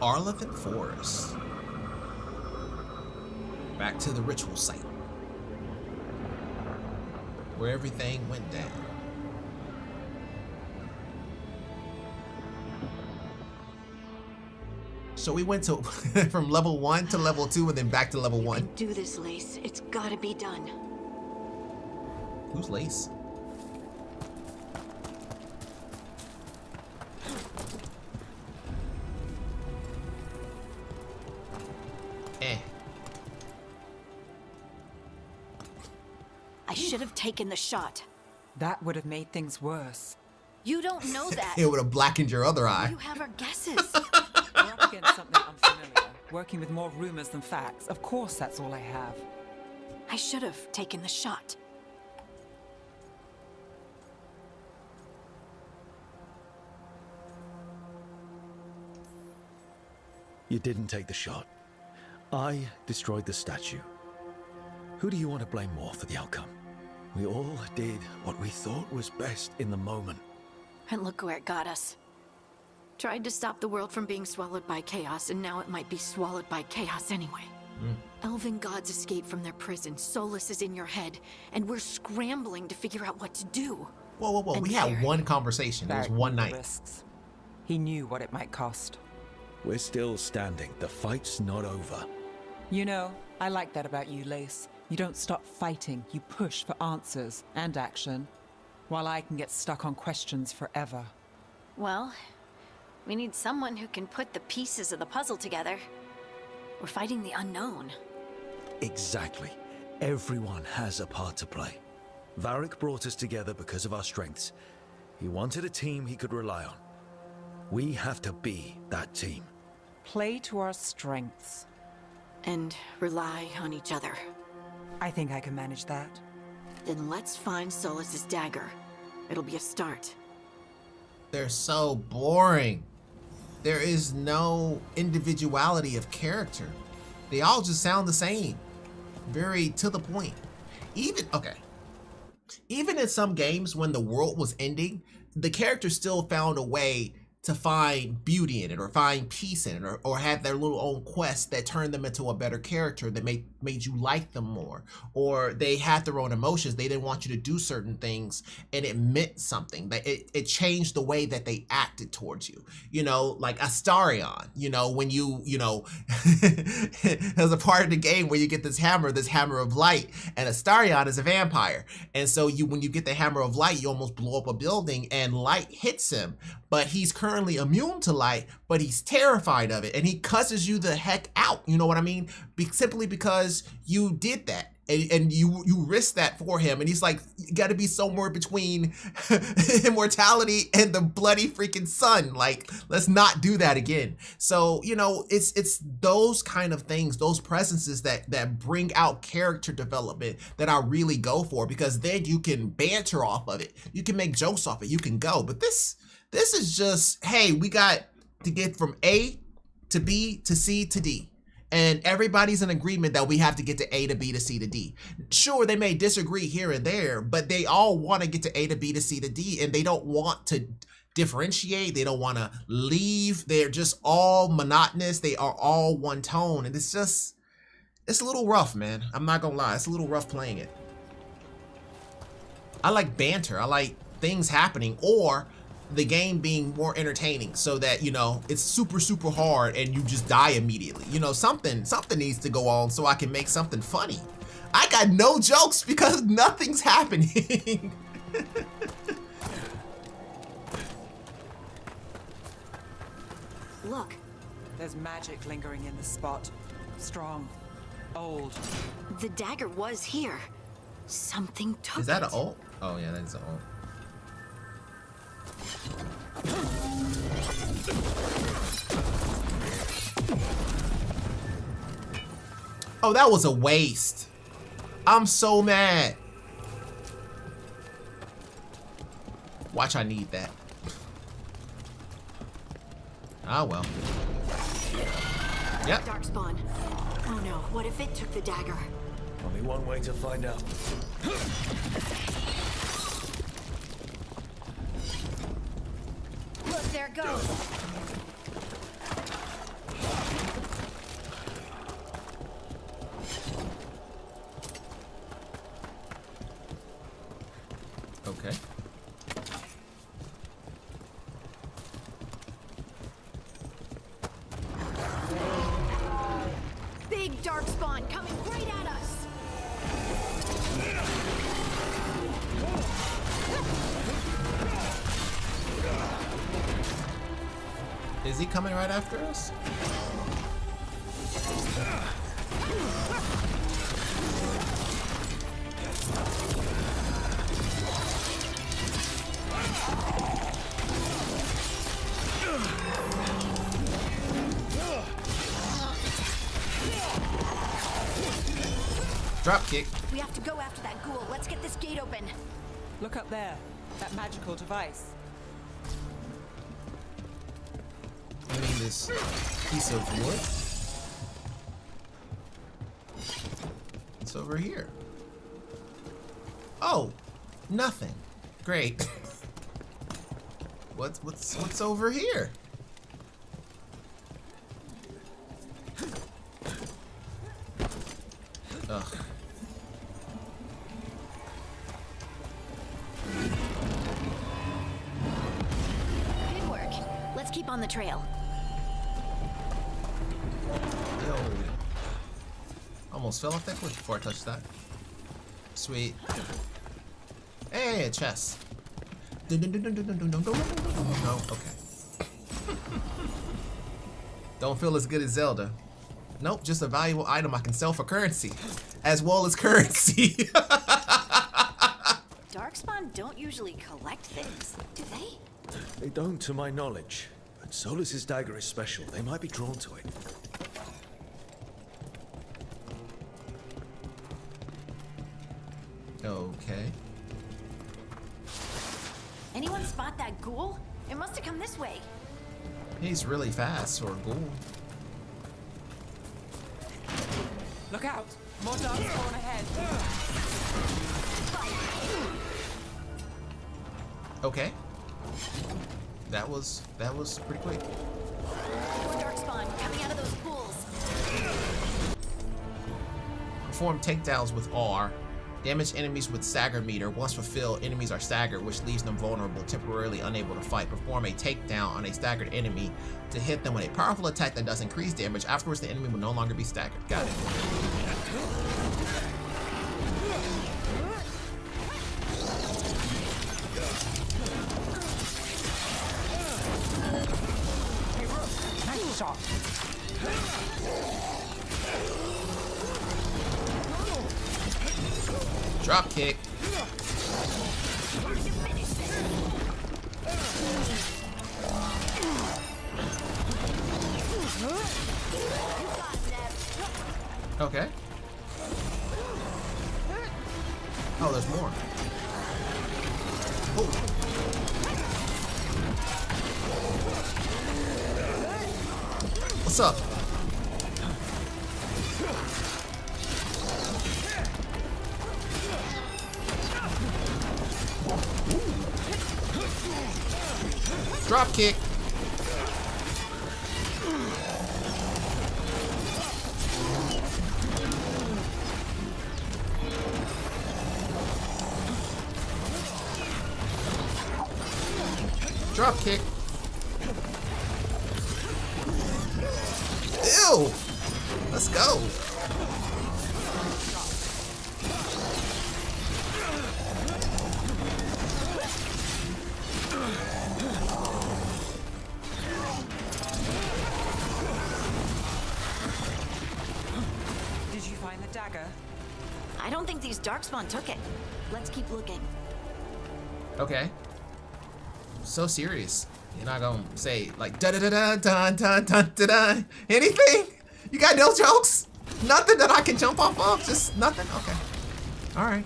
Arlethan Forest. Back to the ritual site, where everything went down. So we went to from level 1 to level 2 and then back to level 1. Do this, Lace. It's gotta be done. Who's Lace? I should have taken the shot. That would have made things worse. You don't know that. It would have blackened your other eye. You have our guesses. We're up against something unfamiliar, working with more rumors than facts. Of course, that's all I have. I should have taken the shot. You didn't take the shot. I destroyed the statue. Who do you want to blame more for the outcome? We all did what we thought was best in the moment. And look where it got us. Tried to stop the world from being swallowed by chaos, and now it might be swallowed by chaos anyway. Elven gods escaped from their prison. Solus is in your head, and we're scrambling to figure out what to do. Whoa, whoa, whoa. And We had one conversation. It was one night. Risks. He knew what it might cost. We're still standing. The fight's not over. You know, I like that about you, Lace. You don't stop fighting. You push for answers and action, while I can get stuck on questions forever. Well, we need someone who can put the pieces of the puzzle together. We're fighting the unknown. Exactly. Everyone has a part to play. Varric brought us together because of our strengths. He wanted a team he could rely on. We have to be that team. Play to our strengths. And rely on each other. I think I can manage that. Then let's find Solus's dagger. It'll be a start. They're so boring. There is no individuality of character. They all just sound the same. Very to the point. Even in some games when the world was ending, the characters still found a way to find beauty in it or find peace in it or have their little own quest that turned them into a better character that made you like them more, or they had their own emotions. They didn't want you to do certain things and it meant something. That it changed the way that they acted towards you. You know, like Astarion, you know, when there's a part of the game where you get this hammer of light, and Astarion is a vampire. And so when you get the hammer of light, you almost blow up a building and light hits him, but he's currently immune to light, but he's terrified of it and he cusses you the heck out. You know what I mean? Simply because you did that. and you risk that for him, and he's like, you got to be somewhere between immortality and the bloody freaking sun. Like, let's not do that again. So, you know, it's those kind of things, those presences that bring out character development that I really go for, because then you can banter off of it, you can make jokes off it, you can go. But this is just, hey, we got to get from A to B to C to D. And everybody's in agreement that we have to get to A to B to C to D. Sure, they may disagree here and there, but they all want to get to A to B to C to D, and they don't want to differentiate. They don't want to leave. They're just all monotonous. They are all one tone. And it's a little rough, man. I'm not gonna lie. It's a little rough playing it. I like banter. I like things happening, or the game being more entertaining, so that, you know, it's super, super hard and you just die immediately. You know, something needs to go on so I can make something funny. I got no jokes because nothing's happening. Look, there's magic lingering in the spot. Strong, old. The dagger was here. Something took it. Is that an ult? Oh yeah, that is an ult. Oh, that was a waste. I'm so mad. Watch, I need that. Ah, well. Yep. Darkspawn. Oh no, what if it took the dagger? Only one way to find out. Look, there it goes. Okay. Big darkspawn coming right at us. Is he coming right after us? Drop kick. We have to go after that ghoul. Let's get this gate open. Look up there, that magical device. I mean, this piece of wood. It's over here. Oh, nothing. Great. What's over here? Ugh. Good work. Let's keep on the trail. Yo. Almost fell off that cliff before I touched that. Sweet. Hey, a chest. No, okay. Don't feel as good as Zelda. Nope, just a valuable item I can sell for currency. As well as currency. Darkspawn don't usually collect things, do they? They don't, to my knowledge. But Solus's dagger is special. They might be drawn to it. Okay. Anyone spot that ghoul? It must have come this way. He's really fast for a ghoul. Look out! More darkspawn ahead. Okay. That was pretty quick. More darkspawn coming out of those pools. Perform takedowns with R. Damage enemies with stagger meter. Once fulfilled, enemies are staggered, which leaves them vulnerable, temporarily unable to fight. Perform a takedown on a staggered enemy to hit them with a powerful attack that does increase damage. Afterwards, the enemy will no longer be staggered. Got it. Nice shot. Drop kick. Okay. Oh, there's more. Oh. What's up? Drop kick. Drop kick. Ew. Let's go. Did you find the dagger? I don't think these Darkspawn took it. Let's keep looking. Okay. So serious. You're not gonna say like da da da da da da da da da anything? You got no jokes? Nothing that I can jump off of? Just nothing? Okay. Alright.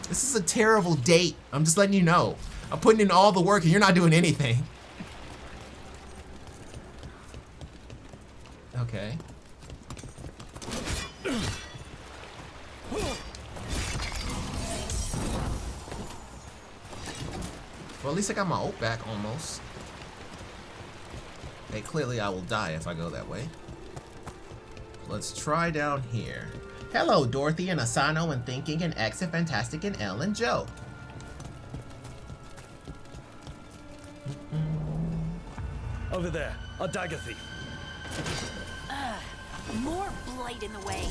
This is a terrible date. I'm just letting you know. I'm putting in all the work and you're not doing anything. Okay. Well, at least I got my ult back almost. Hey, clearly I will die if I go that way. Let's try down here. Hello, Dorothy and Asano and Thinking and X and Fantastic and Elle and Joe. Over there, a dagger thief. More blight in the way.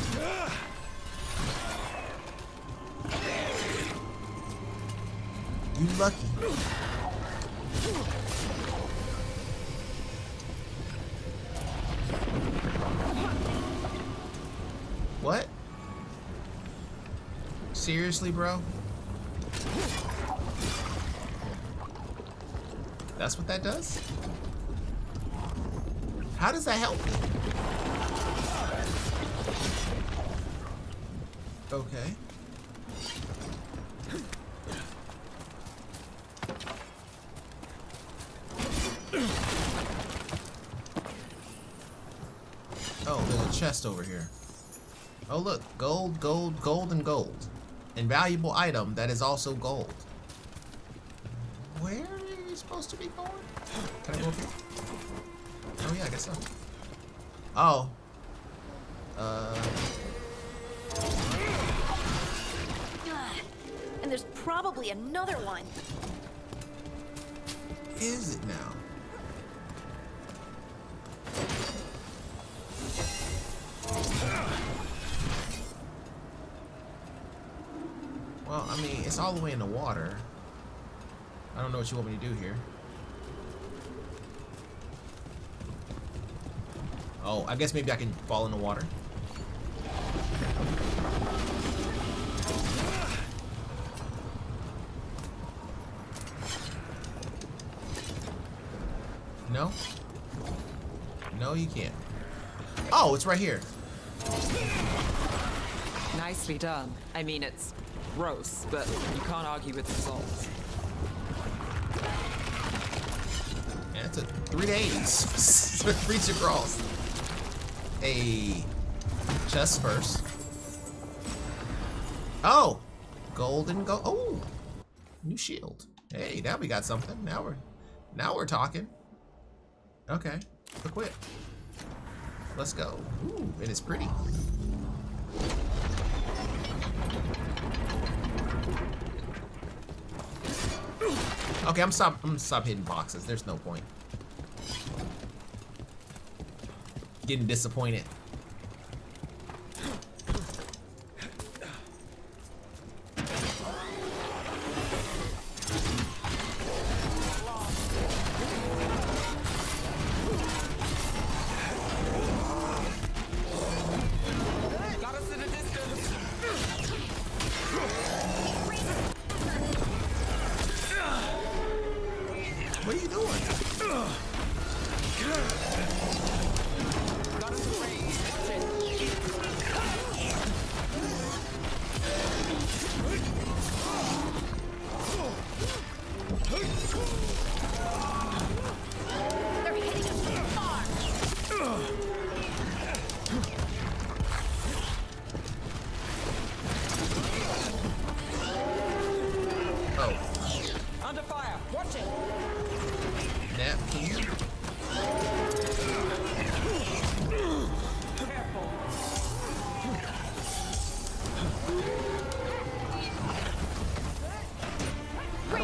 You lucky. What? Seriously, bro? That's what that does? How does that help me? Okay. Oh, there's a chest over here. Oh look, gold, gold, gold, and gold. Invaluable item that is also gold. Where are you supposed to be going? Can I go up here? Oh yeah, I guess so. Oh. And there's probably another one. Is it now? Well, I mean, it's all the way in the water. I don't know what you want me to do here. Oh, I guess maybe I can fall in the water. No? No, you can't. Oh, it's right here. Nicely done. I mean, it's gross, but you can't argue with the results. Yeah, it took 3 days to reach across. A chest first. Oh, golden gold. Oh, new shield. Hey, now we got something. Now we're talking. Okay, equip. Let's go. Ooh, and it's pretty. Okay, I'm gonna stop hitting boxes. There's no point. Getting disappointed.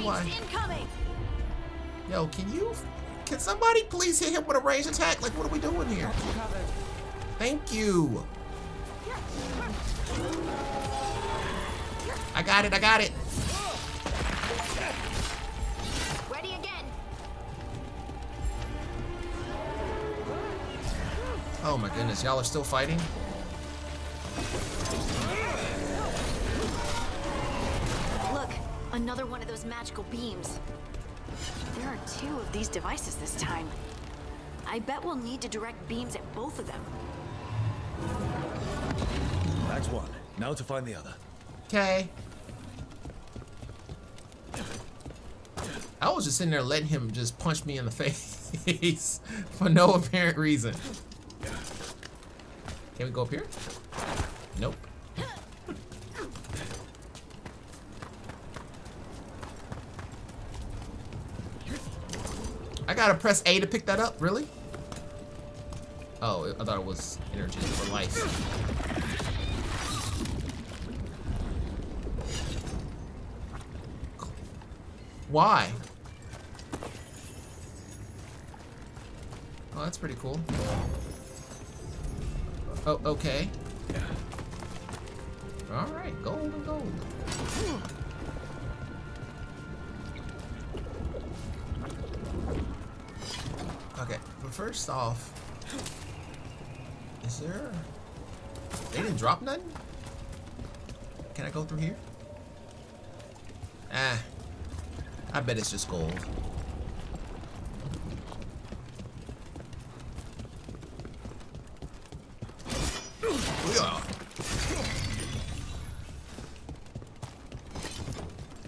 why. Incoming. Yo, can somebody please hit him with a ranged attack? Like, what are we doing here? Thank you. I got it. Ready again. Oh my goodness, y'all are still fighting? Look, another one of those magical beams. There are 2 of these devices this time. I bet we'll need to direct beams at both of them. That's one. Now to find the other. Okay. I was just sitting there letting him just punch me in the face for no apparent reason. Can we go up here? Nope. I gotta press A to pick that up, really? Oh, I thought it was energy for life. Why? Oh, that's pretty cool. Oh, okay. All right, gold and gold. Okay, but first off, is there... They didn't drop nothing? Can I go through here? Ah, I bet it's just gold.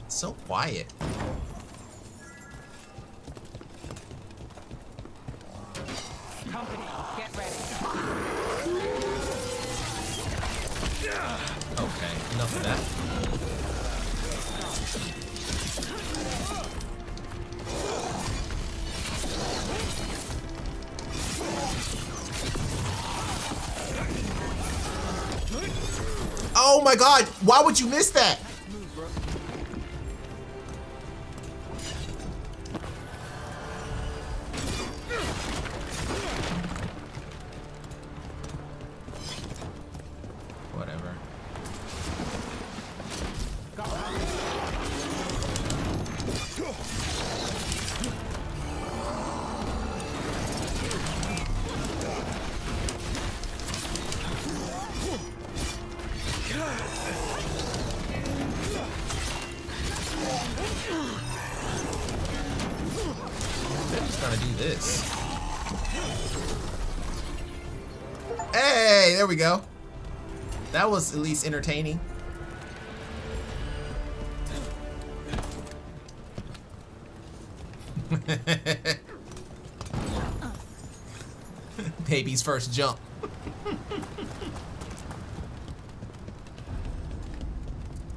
It's so quiet. Company, get ready. Okay, enough of that. Oh my god, why would you miss that? Whatever. They're just gonna do this. Hey, there we go. That was at least entertaining. Baby's first jump.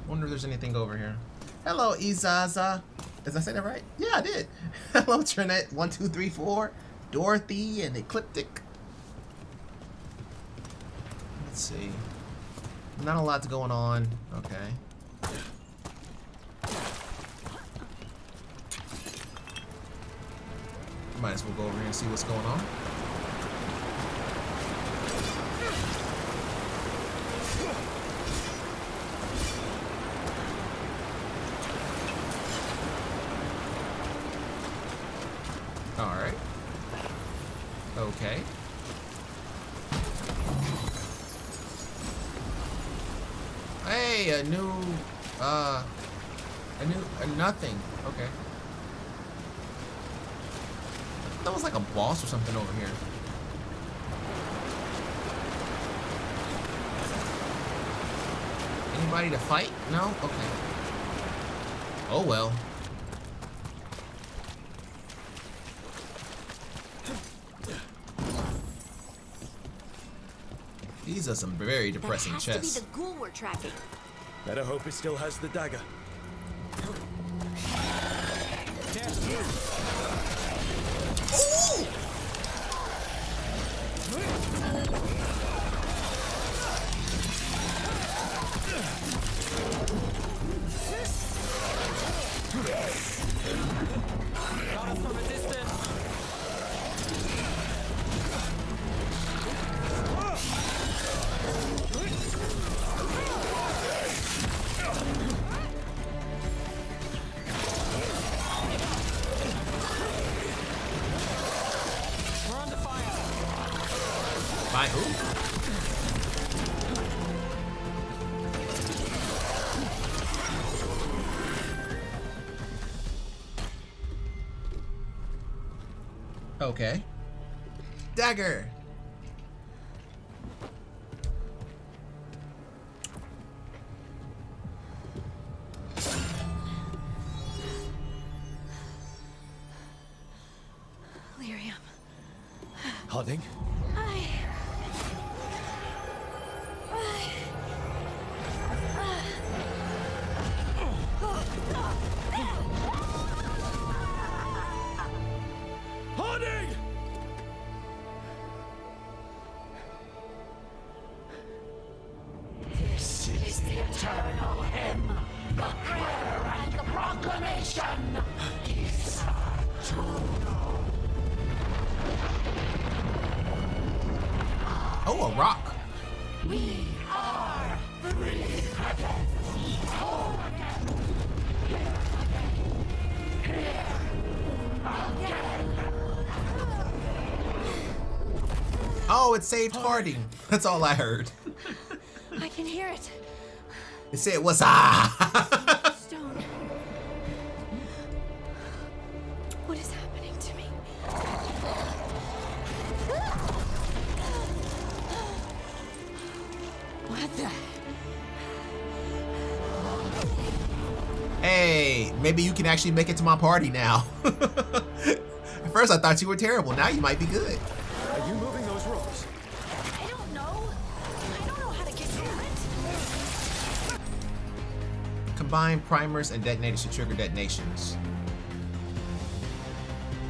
Wonder if there's anything over here. Hello, Izaza. Did I say that right? Yeah, I did. Hello, Trinette. 1, 2, 3, 4. Dorothy and Ecliptic. Let's see. Not a lot going on. Okay. Might as well go over here and see what's going on. Alright. Okay. Hey, a nothing. Okay. That was like a boss or something over here. Anybody to fight? No? Okay. Oh well. These are some very depressing chests. That has to be the ghoul we're tracking. Better hope it still has the dagger. Ooh! By who? Okay. Dagger. Lyrium. Harding? Harding! This is the eternal hymn, the prayer and the proclamation. Oh, a rock. We are free. Oh, it saved Harding. That's all I heard. I can hear it. It said, what's ah? Stone. What is happening to me? What the? Hey, maybe you can actually make it to my party now. At first I thought you were terrible. Now you might be good. Are you moving those rocks? I don't know. I don't know how to get through it. Combine primers and detonators to trigger detonations.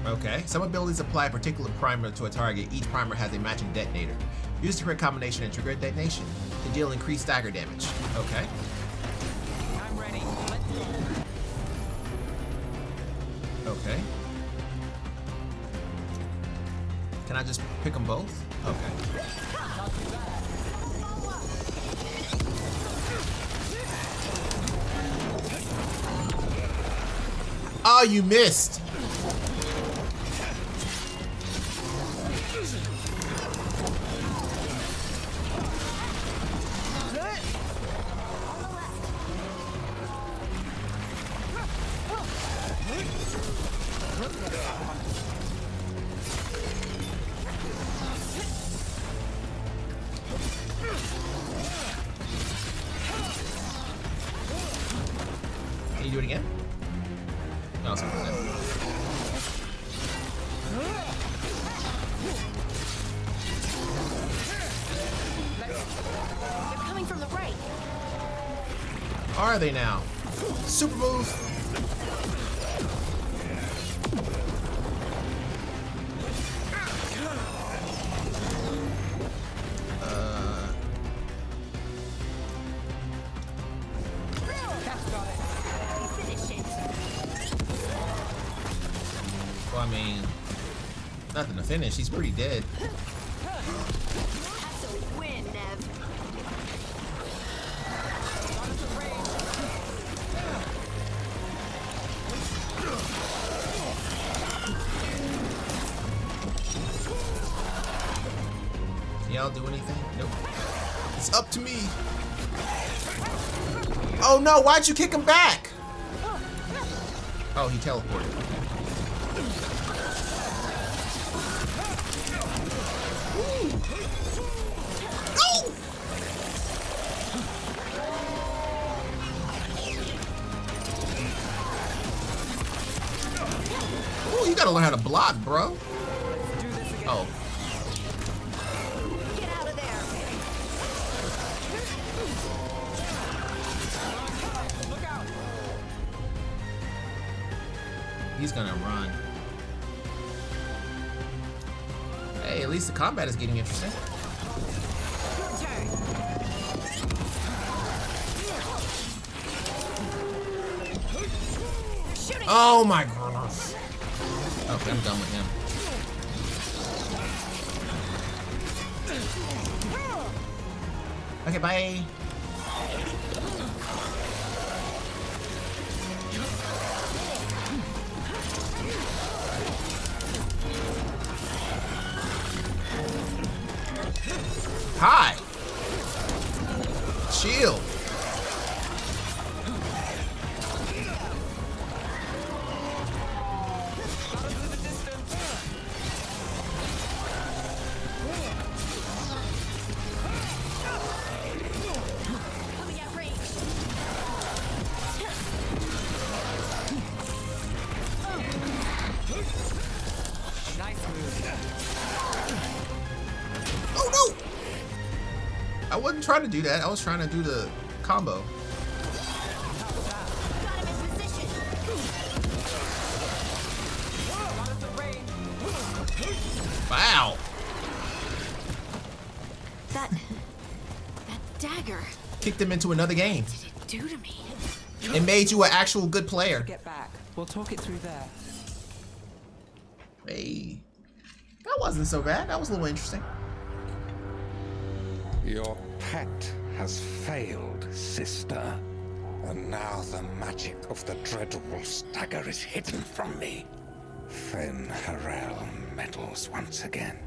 Okay, some abilities apply a particular primer to a target. Each primer has a matching detonator. Use the correct combination and trigger a detonation to deal increased stagger damage. Okay. I'm ready. Okay. Can I just pick them both? Okay. Oh, you missed. Can you do it again? No, sorry. They're coming from the right. Are they now? Super move. Well, I mean, nothing to finish. He's pretty dead. That's a win, Nev. Can y'all do anything? Nope. It's up to me. Oh no, why'd you kick him back? Oh, he teleported. Ooh, you gotta learn how to block, bro. Oh. Get out of there. Look out! He's gonna run. Hey, at least the combat is getting interesting. Your turn. Shooting. Oh my goodness. Okay, I'm done with him. Okay, bye. Hi. Chill. Oh no! I wasn't trying to do that. I was trying to do the combo. Wow. That dagger. Kicked him into another game. What did it do to me? It made you an actual good player. Get back. We'll talk it through there. Hey. That wasn't so bad. That was a little interesting. Your pet has failed, sister. And now the magic of the Dreadwolf's dagger is hidden from me. Fen Harel meddles once again.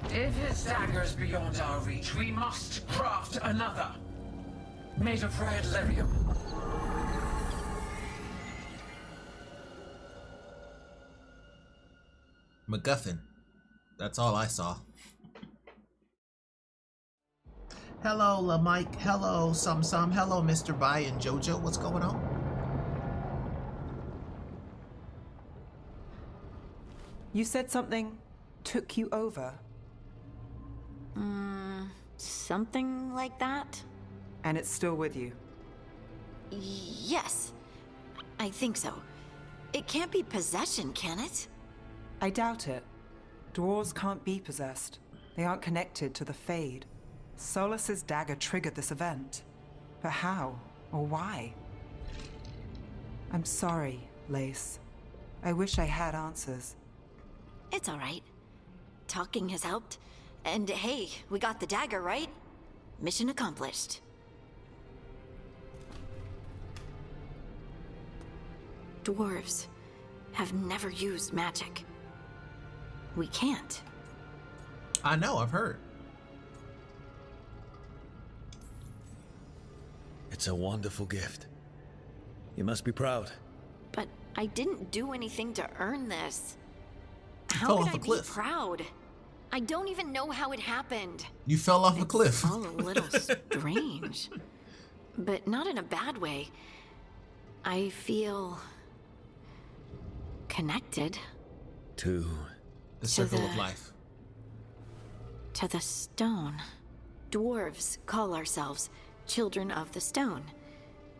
If his dagger's beyond our reach, we must craft another. Made of red lyrium. MacGuffin. That's all I saw. Hello, La Mike. Hello, Some. Hello, Mr. Bai and Jojo. What's going on? You said something took you over. Something like that? And it's still with you. Yes. I think so. It can't be possession, can it? I doubt it. Dwarves can't be possessed. They aren't connected to the Fade. Solus's dagger triggered this event. But how? Or why? I'm sorry, Lace. I wish I had answers. It's all right. Talking has helped. And hey, we got the dagger, right? Mission accomplished. Dwarves have never used magic. We can't. I know, I've heard. It's a wonderful gift. You must be proud. But I didn't do anything to earn this. You fell How off could a I be cliff. proud? I don't even know how it happened. You fell off a cliff. It's all a little strange. But not in a bad way. I feel connected. To the circle of life. To the stone. Dwarves call ourselves children of the stone.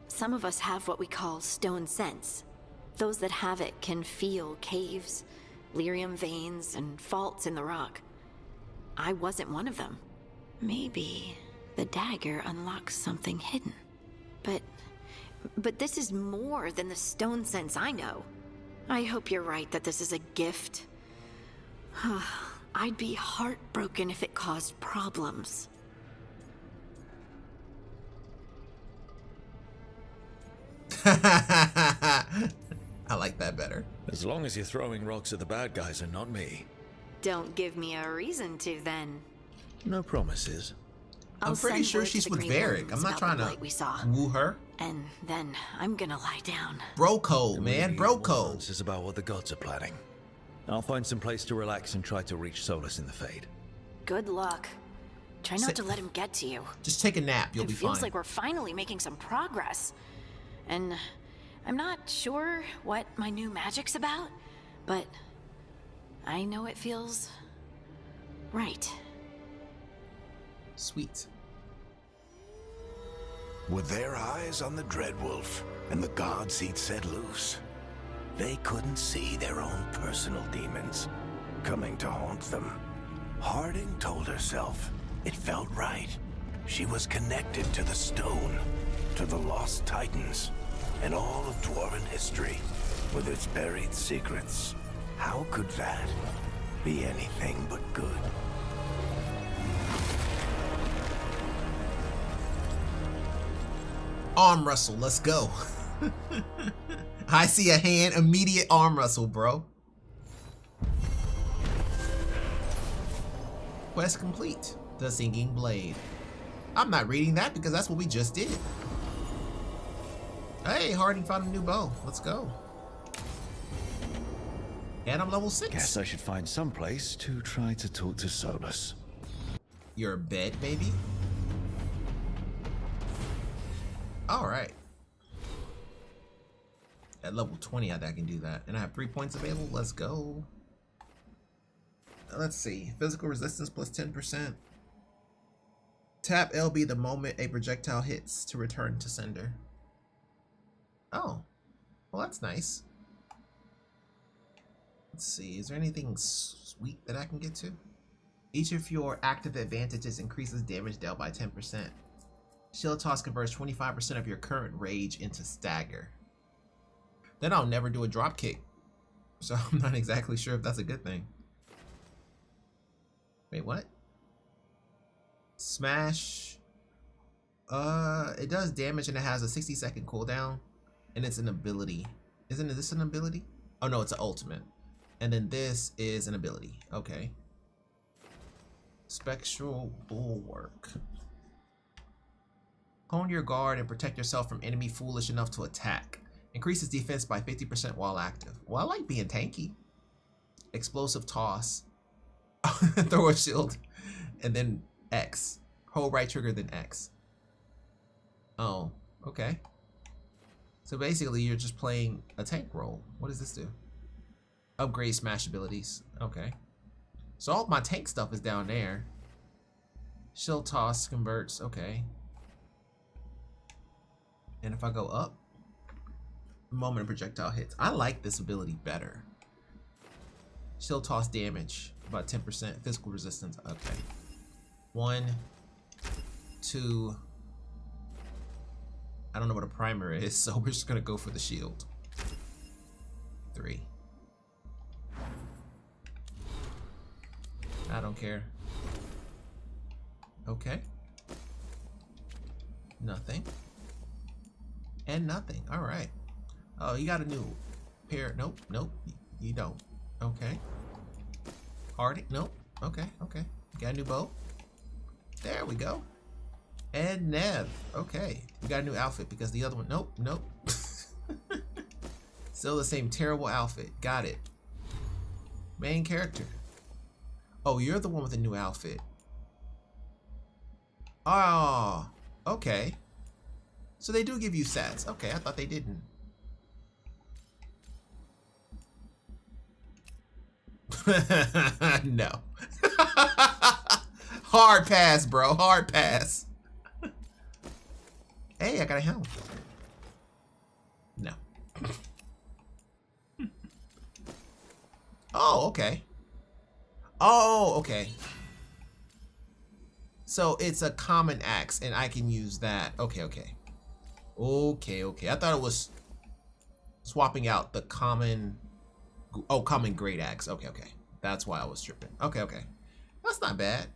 Some of us have what we call stone sense. Those that have it can feel caves, lyrium veins, and faults in the rock. I wasn't one of them. Maybe the dagger unlocks something hidden. But this is more than the stone sense I know. I hope you're right that this is a gift. I'd be heartbroken if it caused problems. I like that better. As long as you're throwing rocks at the bad guys and not me. Don't give me a reason to, then. No promises. I'm pretty sure she's with Varric. I'm not trying to woo her. And then I'm gonna lie down. Bro code, man. Bro code. This is about what the gods are planning. I'll find some place to relax and try to reach Solus in the Fade. Good luck. Try not to let him get to you. Just take a nap. You'll be fine. It feels like we're finally making some progress. And I'm not sure what my new magic's about, but I know it feels right. Sweet. With their eyes on the Dreadwolf and the gods he'd set loose, they couldn't see their own personal demons coming to haunt them. Harding told herself it felt right. She was connected to the stone, to the lost titans, and all of Dwarven history with its buried secrets. How could that be anything but good? Arm wrestle, let's go. I see a hand, immediate arm wrestle, bro. Quest complete. The Singing Blade. I'm not reading that because that's what we just did. Hey, Harding found a new bow. Let's go. And I'm level 6. Guess I should find some place to try to talk to Solus. Your bed, baby? Alright. At level 20, I think I can do that. And I have 3 points available. Let's go. Let's see. Physical resistance plus 10%. Tap LB the moment a projectile hits to return to sender. Oh. Well, that's nice. Let's see. Is there anything sweet that I can get to? Each of your active advantages increases damage dealt by 10%. Shield toss converts 25% of your current rage into stagger. Then I'll never do a drop kick. So I'm not exactly sure if that's a good thing. Wait, what? Smash. It does damage and it has a 60-second cooldown. And it's an ability. Isn't this an ability? Oh no, it's an ultimate. And then this is an ability. Okay. Spectral Bulwark. Hone your guard and protect yourself from enemy foolish enough to attack. Increases defense by 50% while active. Well, I like being tanky. Explosive toss. Throw a shield. And then X. Hold right trigger, then X. Oh, okay. So basically, you're just playing a tank role. What does this do? Upgrade smash abilities. Okay. So all my tank stuff is down there. Shield toss converts. Okay. And if I go up, moment of projectile hits. I like this ability better. Shield toss damage about 10%. Physical resistance. Okay. 1, 2. I don't know what a primer is, so we're just gonna go for the shield. 3. I don't care. Okay. Nothing. And nothing. All right. Oh, you got a new pair. Nope. Nope. You don't. Okay. Harding. Nope. Okay. Okay. Got a new bow. There we go. And Nev. Okay. We got a new outfit because the other one. Nope. Nope. Still the same terrible outfit. Got it. Main character. Oh, you're the one with the new outfit. Oh, okay. So they do give you stats. Okay, I thought they didn't. No. Hard pass, bro. Hard pass. Hey, I got a helmet. No. Oh, okay. Oh, okay. So it's a common axe, and I can use that. Okay, okay. Okay, okay. I thought it was swapping out the common... Oh, common great axe. Okay, okay. That's why I was tripping. Okay, okay. That's not bad.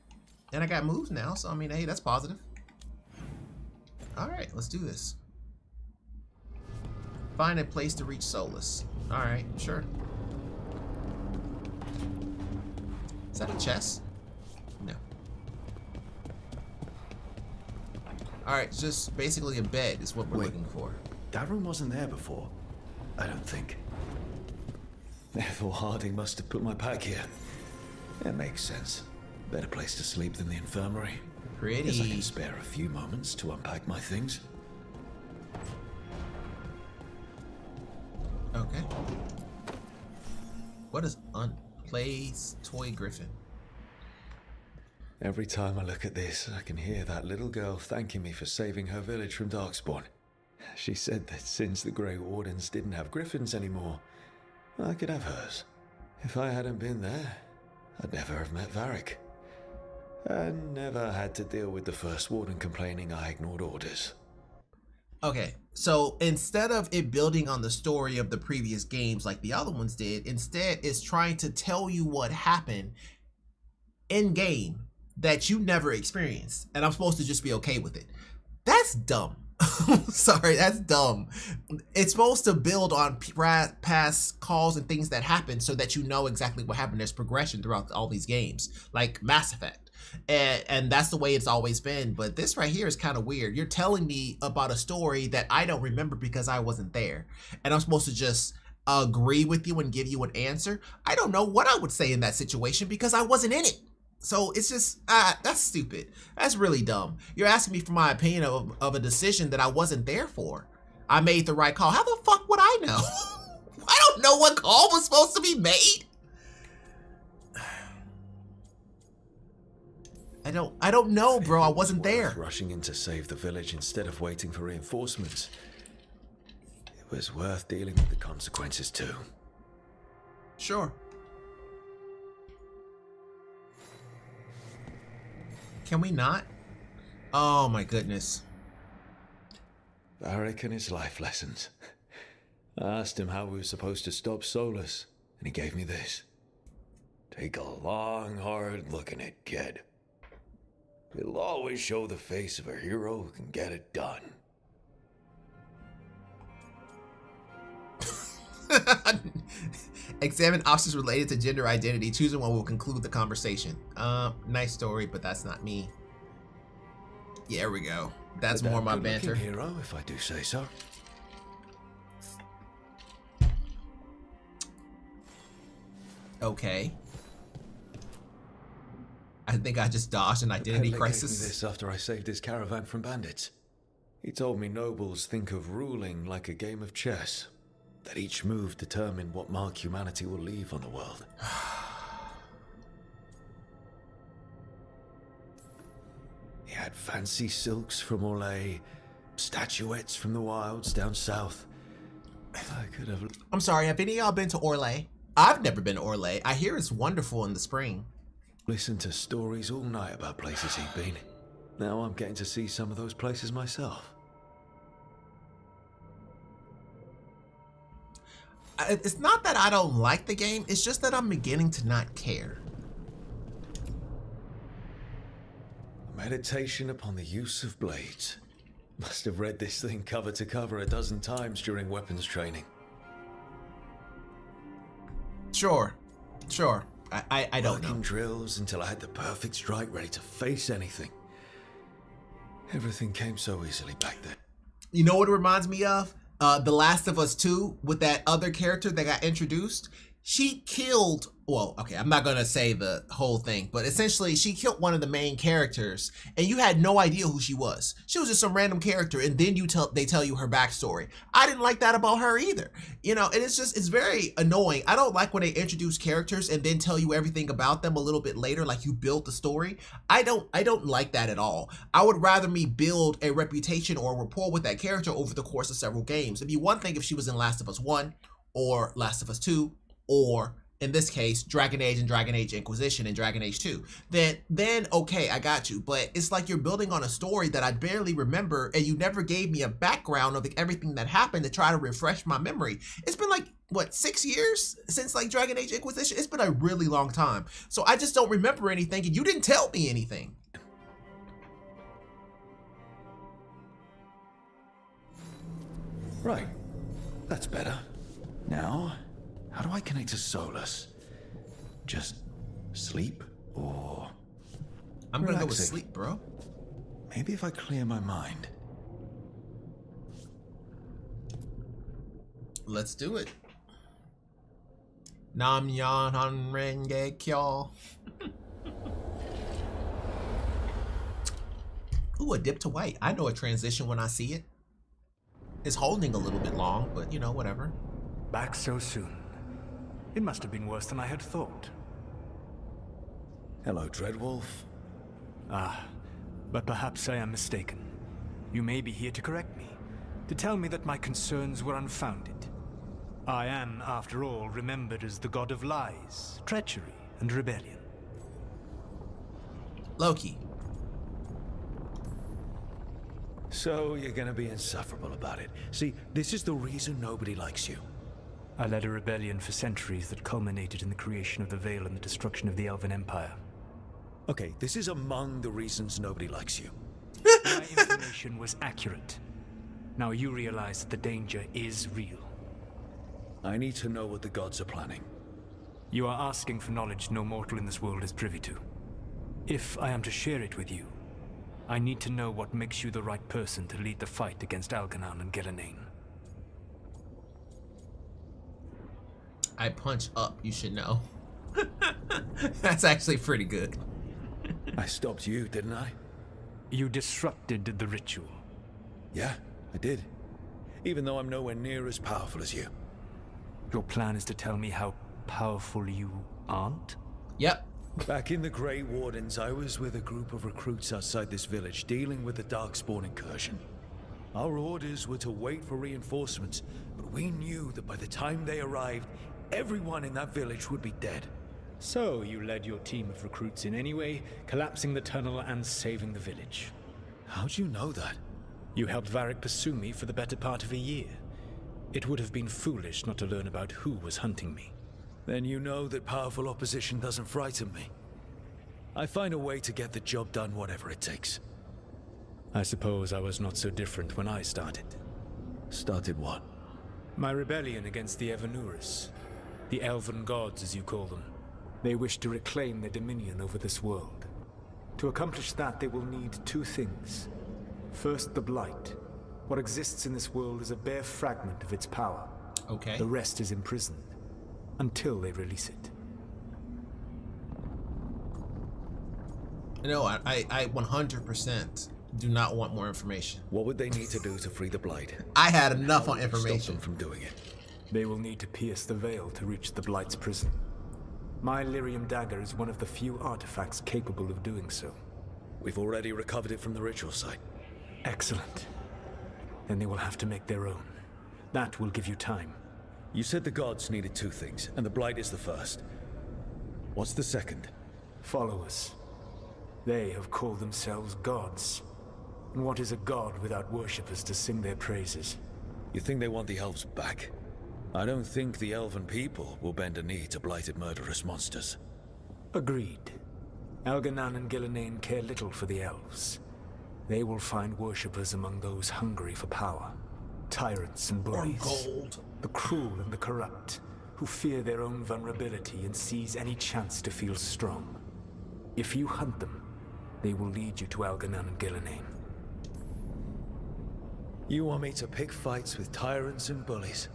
And I got moves now, so I mean, hey, that's positive. Alright, let's do this. Find a place to reach Solus. Alright, sure. Is that a chest? No. Alright, just basically a bed is what we're looking for. That room wasn't there before, I don't think. Therefore, Harding must have put my pack here. It makes sense. Better place to sleep than the infirmary. Pretty. Guess I can spare a few moments to unpack my things. Okay. What is Plays Toy Griffin? Every time I look at this, I can hear that little girl thanking me for saving her village from Darkspawn. She said that since the Grey Wardens didn't have griffins anymore, I could have hers. If I hadn't been there, I'd never have met Varric. And never had to deal with the First Warden complaining I ignored orders. Okay, so instead of it building on the story of the previous games like the other ones did, instead it's trying to tell you what happened in game that you never experienced, and I'm supposed to just be okay with it. That's dumb. Sorry, that's dumb. It's supposed to build on past calls and things that happened so that you know exactly what happened. There's progression throughout all these games, like Mass Effect. And that's the way it's always been. But this right here is kind of weird. You're telling me about a story that I don't remember because I wasn't there. And I'm supposed to just agree with you and give you an answer. I don't know what I would say in that situation because I wasn't in it. So it's just, that's stupid. That's really dumb. You're asking me for my opinion of a decision that I wasn't there for. I made the right call. How the fuck would I know? I don't know what call was supposed to be made. I don't know, bro. I wasn't there. Rushing in to save the village instead of waiting for reinforcements. It was worth dealing with the consequences too. Sure. Can we not? Oh my goodness. Varric and his life lessons. I asked him how we were supposed to stop Solus, and he gave me this. Take a long, hard look at it, kid. It'll always show the face of a hero who can get it done. Examine options related to gender identity. Choosing one will conclude the conversation. Nice story, but that's not me. Yeah, there we go. That's more my banter. Hero, if I do say so. Okay. I think I just dodged an identity crisis. Gave me this after I saved his caravan from bandits. He told me nobles think of ruling like a game of chess, that each move determined what mark humanity will leave on the world. He had fancy silks from Orlais, statuettes from the wilds down south. I could have... I'm sorry, have any of y'all been to Orlais? I've never been to Orlais. I hear it's wonderful in the spring. Listened to stories all night about places he'd been. Now I'm getting to see some of those places myself. It's not that I don't like the game, it's just that I'm beginning to not care. Meditation upon the use of blades. Must have read this thing cover to cover a dozen times during weapons training. Sure. I don't know. Working drills until I had the perfect strike ready to face anything. Everything came so easily back then. You know what it reminds me of? The Last of Us 2 with that other character that got introduced. She killed, well, okay, I'm not gonna say the whole thing, but essentially she killed one of the main characters and you had no idea who she was. She was just some random character and then they tell you her backstory. I didn't like that about her either. You know, and it's very annoying. I don't like when they introduce characters and then tell you everything about them a little bit later, like you built the story. I don't like that at all. I would rather me build a reputation or a rapport with that character over the course of several games. It'd be one thing if she was in Last of Us 1 or Last of Us 2, or in this case, Dragon Age and Dragon Age Inquisition and Dragon Age 2, then okay, I got you. But it's like you're building on a story that I barely remember and you never gave me a background of everything that happened to try to refresh my memory. It's been like, what, 6 years since like Dragon Age Inquisition? It's been a really long time. So I just don't remember anything and you didn't tell me anything. Right, that's better. Now, how do I connect to Solus? Just sleep or I'm gonna go with sleep, bro. Maybe if I clear my mind. Let's do it. Nam Yan Han Renge Kyo. Ooh, a dip to white. I know a transition when I see it. It's holding a little bit long, but you know, whatever. Back so soon. It must have been worse than I had thought. Hello, Dreadwolf. Ah, but perhaps I am mistaken. You may be here to correct me, to tell me that my concerns were unfounded. I am, after all, remembered as the god of lies, treachery, and rebellion. Loki. So you're gonna be insufferable about it. See, this is the reason nobody likes you. I led a rebellion for centuries that culminated in the creation of the Veil and the destruction of the Elven Empire. Okay, this is among the reasons nobody likes you. My information was accurate. Now you realize that the danger is real. I need to know what the gods are planning. You are asking for knowledge no mortal in this world is privy to. If I am to share it with you, I need to know what makes you the right person to lead the fight against Algernon and Gillenane. I punch up, you should know. That's actually pretty good. I stopped you, didn't I? You disrupted the ritual. Yeah, I did. Even though I'm nowhere near as powerful as you. Your plan is to tell me how powerful you aren't? Yep. Back in the Grey Wardens, I was with a group of recruits outside this village dealing with the Darkspawn incursion. Our orders were to wait for reinforcements, but we knew that by the time they arrived, everyone in that village would be dead. So you led your team of recruits in anyway, collapsing the tunnel and saving the village. How'd you know that? You helped Varric pursue me for the better part of a year. It would have been foolish not to learn about who was hunting me. Then you know that powerful opposition doesn't frighten me. I find a way to get the job done, whatever it takes. I suppose I was not so different when I started. Started what? My rebellion against the Evanuris. The Elven Gods, as you call them. They wish to reclaim their dominion over this world. To accomplish that, they will need two things. First, the Blight. What exists in this world is a bare fragment of its power. Okay. The rest is imprisoned, until they release it. No, I 100% do not want more information. What would they need to do to free the Blight? I had enough on information. Stop them from doing it. They will need to pierce the veil to reach the Blight's prison. My Lyrium dagger is one of the few artifacts capable of doing so. We've already recovered it from the ritual site. Excellent. Then they will have to make their own. That will give you time. You said the gods needed two things, and the Blight is the first. What's the second? Followers. They have called themselves gods. And what is a god without worshippers to sing their praises? You think they want the elves back? I don't think the elven people will bend a knee to blighted murderous monsters. Agreed. Algernon and Gillenane care little for the elves. They will find worshippers among those hungry for power. Tyrants and bullies. Or gold. The cruel and the corrupt, who fear their own vulnerability and seize any chance to feel strong. If you hunt them, they will lead you to Algernon and Gillenane. You want me to pick fights with tyrants and bullies?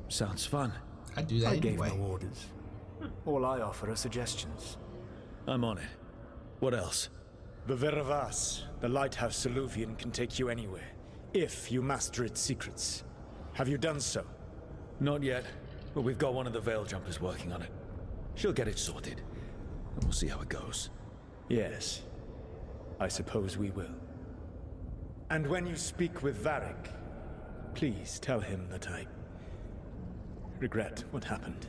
Sounds fun. I do that I gave anyway. no orders. All I offer are suggestions. I'm on it. What else? The Veravas, the lighthouse Soluvian, can take you anywhere, if you master its secrets. Have you done so? Not yet, but we've got one of the Veil Jumpers working on it. She'll get it sorted, and we'll see how it goes. Yes, I suppose we will. And when you speak with Varric, please tell him that I regret what happened.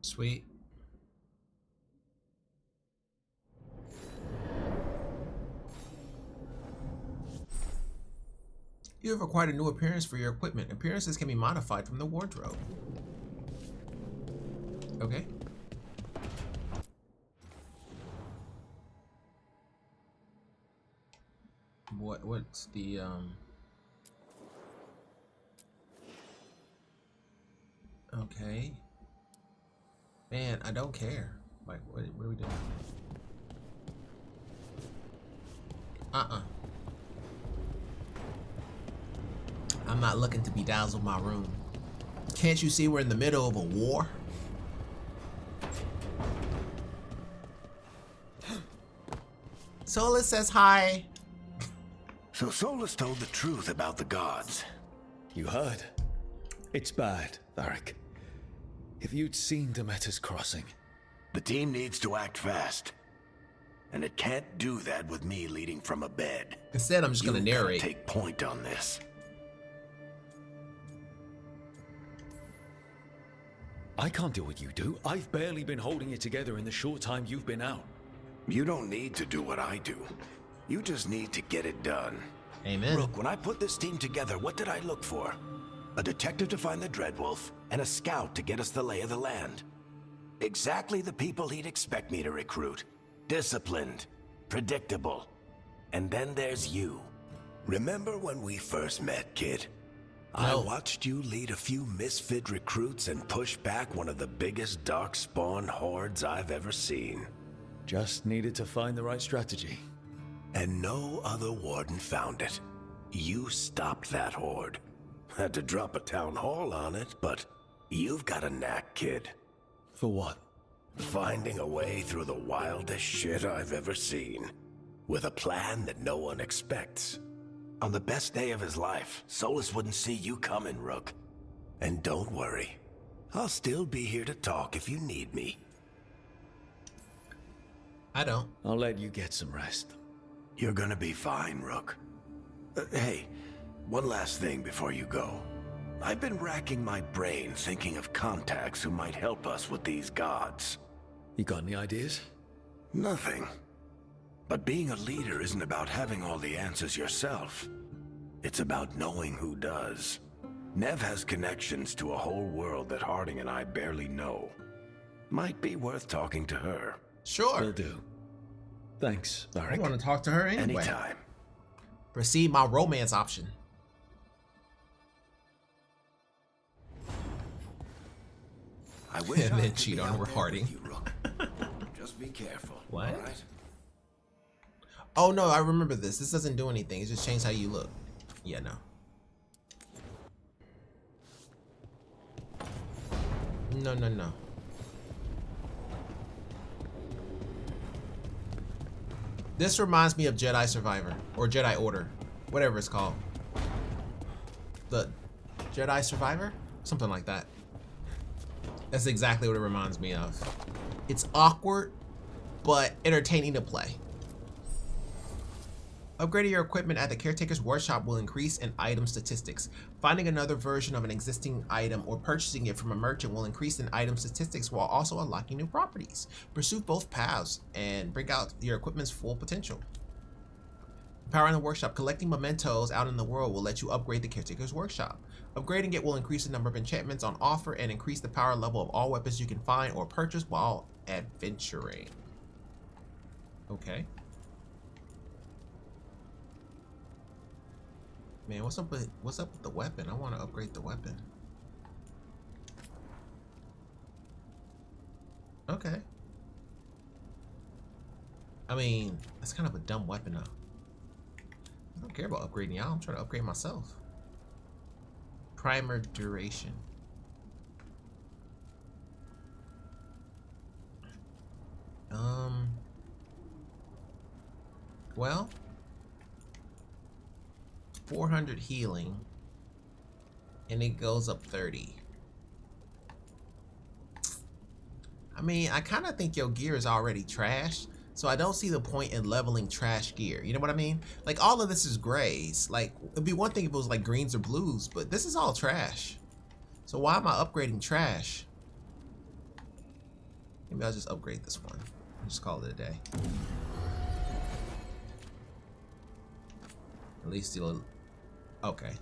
Sweet. You have acquired a new appearance for your equipment. Appearances can be modified from the wardrobe. Okay. What's the okay. Man, I don't care. Like, what are we doing? I'm not looking to bedazzle my room. Can't you see we're in the middle of a war? Solus says hi. So Solus told the truth about the gods. You heard? It's bad, Varric. If you'd seen Demeter's crossing. The team needs to act fast. And it can't do that with me leading from a bed. Instead, I'm just gonna narrate. Take point on this. I can't do what you do. I've barely been holding it together in the short time you've been out. You don't need to do what I do. You just need to get it done. Amen. Look, when I put this team together, what did I look for? A detective to find the Dreadwolf, and a scout to get us the lay of the land. Exactly the people he'd expect me to recruit. Disciplined, predictable. And then there's you. Remember when we first met, kid? I watched you lead a few misfit recruits and push back one of the biggest darkspawn hordes I've ever seen. Just needed to find the right strategy. And no other warden found it. You stopped that horde. Had to drop a town hall on it, but you've got a knack, kid. For what? Finding a way through the wildest shit I've ever seen. With a plan that no one expects. On the best day of his life, Solus wouldn't see you coming, Rook. And don't worry. I'll still be here to talk if you need me. I don't. I'll let you get some rest. You're gonna be fine, Rook. Hey, one last thing before you go. I've been racking my brain thinking of contacts who might help us with these gods. You got any ideas? Nothing. But being a leader isn't about having all the answers yourself. It's about knowing who does. Nev has connections to a whole world that Harding and I barely know. Might be worth talking to her. Sure. Will do. Thanks, Varric. I want to talk to her anyway. Anytime. Proceed my romance option. I wish and I then could cheat be on out her there Harding. with you, Rook. Just be careful. What? All right? Oh no, I remember this. This doesn't do anything. It just changed how you look. Yeah, no. No, no, no. This reminds me of Jedi Survivor or Jedi Order, whatever it's called. The Jedi Survivor? Something like that. That's exactly what it reminds me of. It's awkward, but entertaining to play. Upgrading your equipment at the Caretaker's Workshop will increase in item statistics. Finding another version of an existing item or purchasing it from a merchant will increase in item statistics while also unlocking new properties. Pursue both paths and bring out your equipment's full potential. Empowering the Workshop. Collecting mementos out in the world will let you upgrade the Caretaker's Workshop. Upgrading it will increase the number of enchantments on offer and increase the power level of all weapons you can find or purchase while adventuring. Okay. Man, what's up with the weapon? I want to upgrade the weapon. Okay. I mean, that's kind of a dumb weapon though. I don't care about upgrading y'all. I'm trying to upgrade myself. Primer duration. Well, 400 healing, and it goes up 30. I mean, I kind of think your gear is already trash, so I don't see the point in leveling trash gear. You know what I mean? Like, all of this is grays. Like, it'd be one thing if it was like greens or blues, but this is all trash. So why am I upgrading trash? Maybe I'll just upgrade this one. I'll just call it a day. At least you'll... Okay.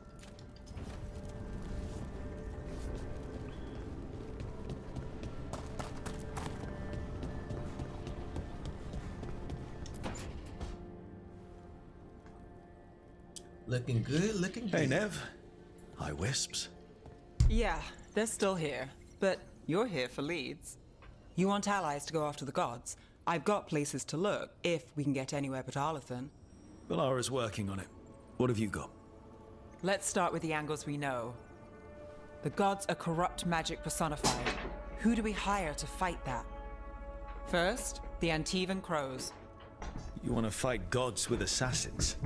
Looking good, looking good. Hey, Nev. Hi, Wisps. Yeah, they're still here, but you're here for leads. You want allies to go after the gods? I've got places to look, if we can get anywhere but Arlathan. Valara's working on it. What have you got? Let's start with the angles we know. The gods are corrupt magic personified. Who do we hire to fight that? First, the Antivan Crows. You want to fight gods with assassins?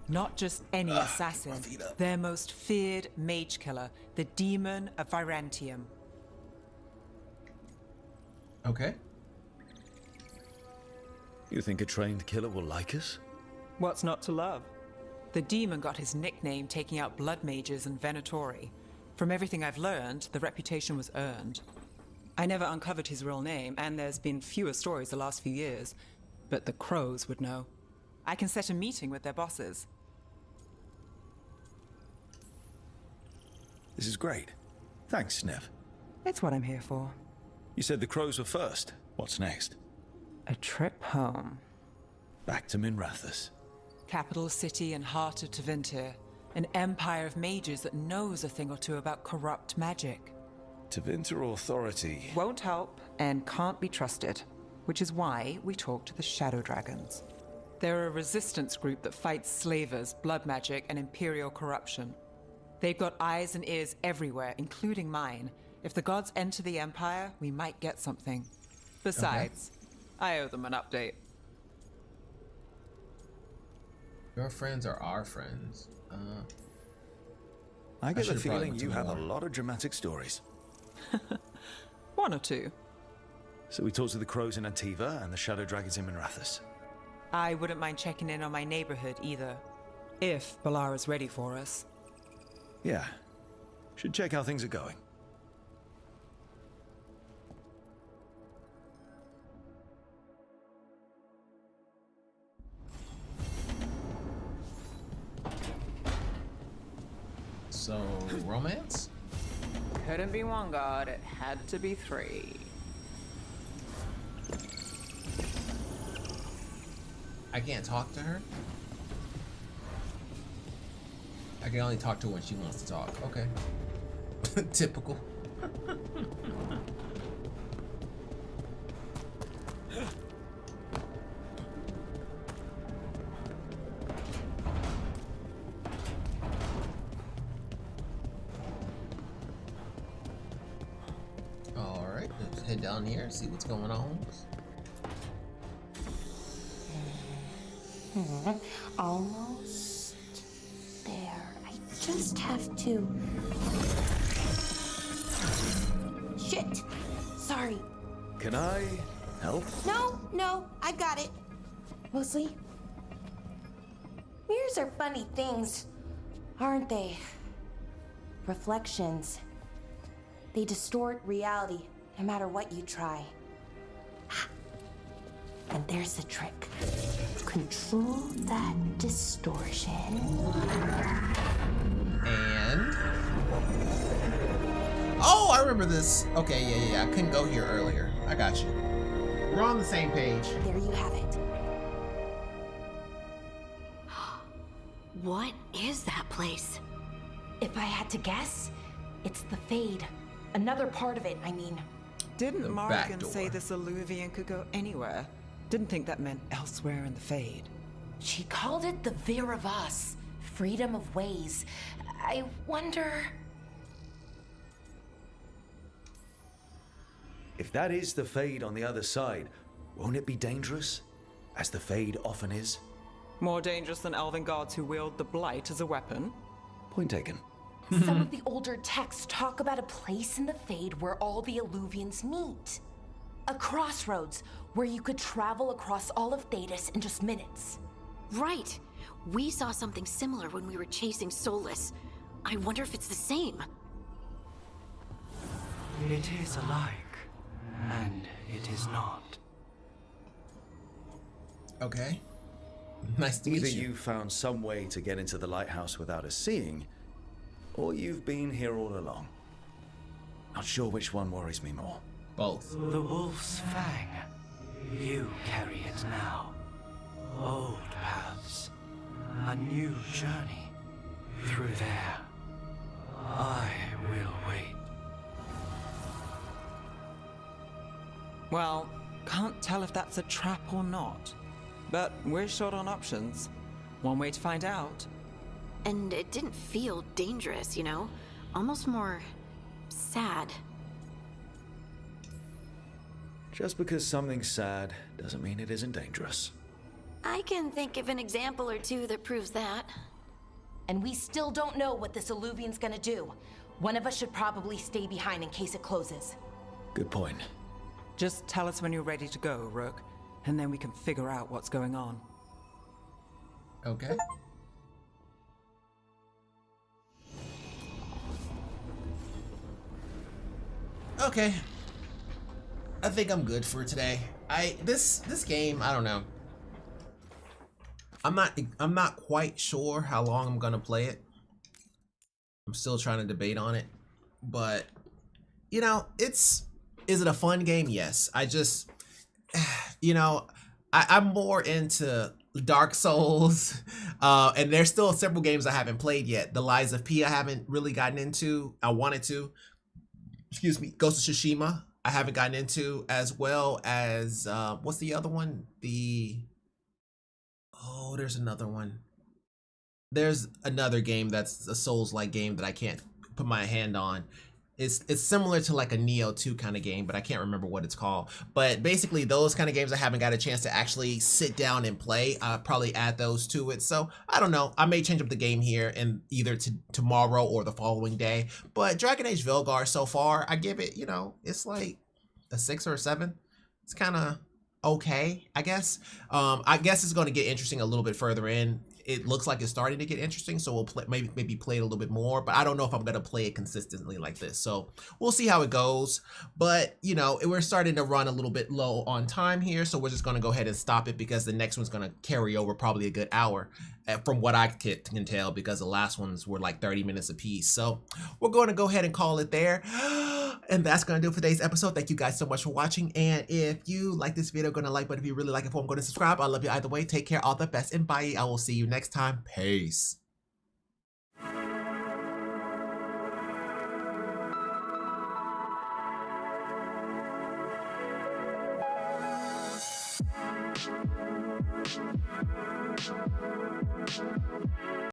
Not just any assassin. Their most feared mage killer, the Demon of Virantium. Okay. You think a trained killer will like us? What's not to love? The demon got his nickname taking out blood mages and Venatori. From everything I've learned, the reputation was earned. I never uncovered his real name, and there's been fewer stories the last few years, but the Crows would know. I can set a meeting with their bosses. This is great. Thanks, Nev. It's what I'm here for. You said the Crows were first. What's next? A trip home. Back to Minrathous. Capital city and heart of Tevinter. An empire of mages that knows a thing or two about corrupt magic. Tevinter authority. Won't help and can't be trusted, which is why we talk to the Shadow Dragons. They're a resistance group that fights slavers, blood magic, and imperial corruption. They've got eyes and ears everywhere, including mine. If the gods enter the Empire, we might get something. Besides, I owe them an update. Your friends are our friends. I get the should've brought feeling them you to have a more. lot of dramatic stories. One or two. So we talked to the crows in Antiva and the shadow dragons in Minrathous. I wouldn't mind checking in on my neighborhood either. If Balara's ready for us. Yeah. Should check how things are going. So, romance? Couldn't be one god, it had to be three. I can't talk to her? I can only talk to her when she wants to talk. Okay. Typical. Alright, let's head down here, see what's going on. Almost there. I just have to. Shit! Sorry. Can I help? No, I've got it. Mostly. Mirrors are funny things, aren't they? Reflections. They distort reality, no matter what you try. And there's the trick. Control that distortion. And... oh, I remember this. Okay, yeah. I couldn't go here earlier. I got you. We're on the same page. There you have it. What is that place? If I had to guess, it's the Fade. Another part of it, I mean. Didn't The Morrigan back say door. this Illuvian could go anywhere? Didn't think that meant elsewhere in the Fade. She called it the Vir of Us. Freedom of ways. I wonder... If that is the Fade on the other side, won't it be dangerous? As the Fade often is? More dangerous than elven gods who wield the Blight as a weapon? Point taken. Some of the older texts talk about a place in the Fade where all the Illuvians meet. A crossroads where you could travel across all of Thedas in just minutes. Right. We saw something similar when we were chasing Solus. I wonder if it's the same. It is alike, and it is not. Okay. Nice to meet Either you. you found some way to get into the lighthouse without us seeing, or you've been here all along. Not sure which one worries me more. Both. The wolf's fang. You carry it now. Old paths. A new journey. Through there. I will wait. Well, can't tell if that's a trap or not. But we're short on options. One way to find out. And it didn't feel dangerous, you know? Almost more sad. Just because something's sad doesn't mean it isn't dangerous. I can think of an example or two that proves that. And we still don't know what this Illuvian's gonna do. One of us should probably stay behind in case it closes. Good point. Just tell us when you're ready to go, Rook, and then we can figure out what's going on. Okay. Okay. I think I'm good for today. This game, I don't know. I'm not quite sure how long I'm gonna play it. I'm still trying to debate on it. But you know, is it a fun game? Yes. I just you know, I'm more into Dark Souls, and there's still several games I haven't played yet. The Lies of P I haven't really gotten into. I wanted to. Excuse me. Ghost of Tsushima I haven't gotten into, as well as what's the other one? There's another one. There's another game that's a Souls-like game that I can't put my hand on. It's similar to like a Neo 2 kind of game, but I can't remember what it's called. But basically those kind of games I haven't got a chance to actually sit down and play. I'll probably add those to it. So I don't know. I may change up the game here and either tomorrow or the following day. But Dragon Age Veilguard so far, I give it, it's like a 6 or a 7. It's kind of okay, I guess. I guess it's going to get interesting a little bit further in. It looks like it's starting to get interesting, so we'll maybe play it a little bit more, but I don't know if I'm going to play it consistently like this. So we'll see how it goes. But, we're starting to run a little bit low on time here, so we're just going to go ahead and stop it because the next one's going to carry over probably a good hour from what I can tell, because the last ones were like 30 minutes apiece. So we're going to go ahead and call it there. And that's going to do it for today's episode. Thank you guys so much for watching. And if you like this video, go to like button. If you really like it, I'm going to subscribe. I love you either way. Take care. All the best. And bye. I will see you next time. Peace.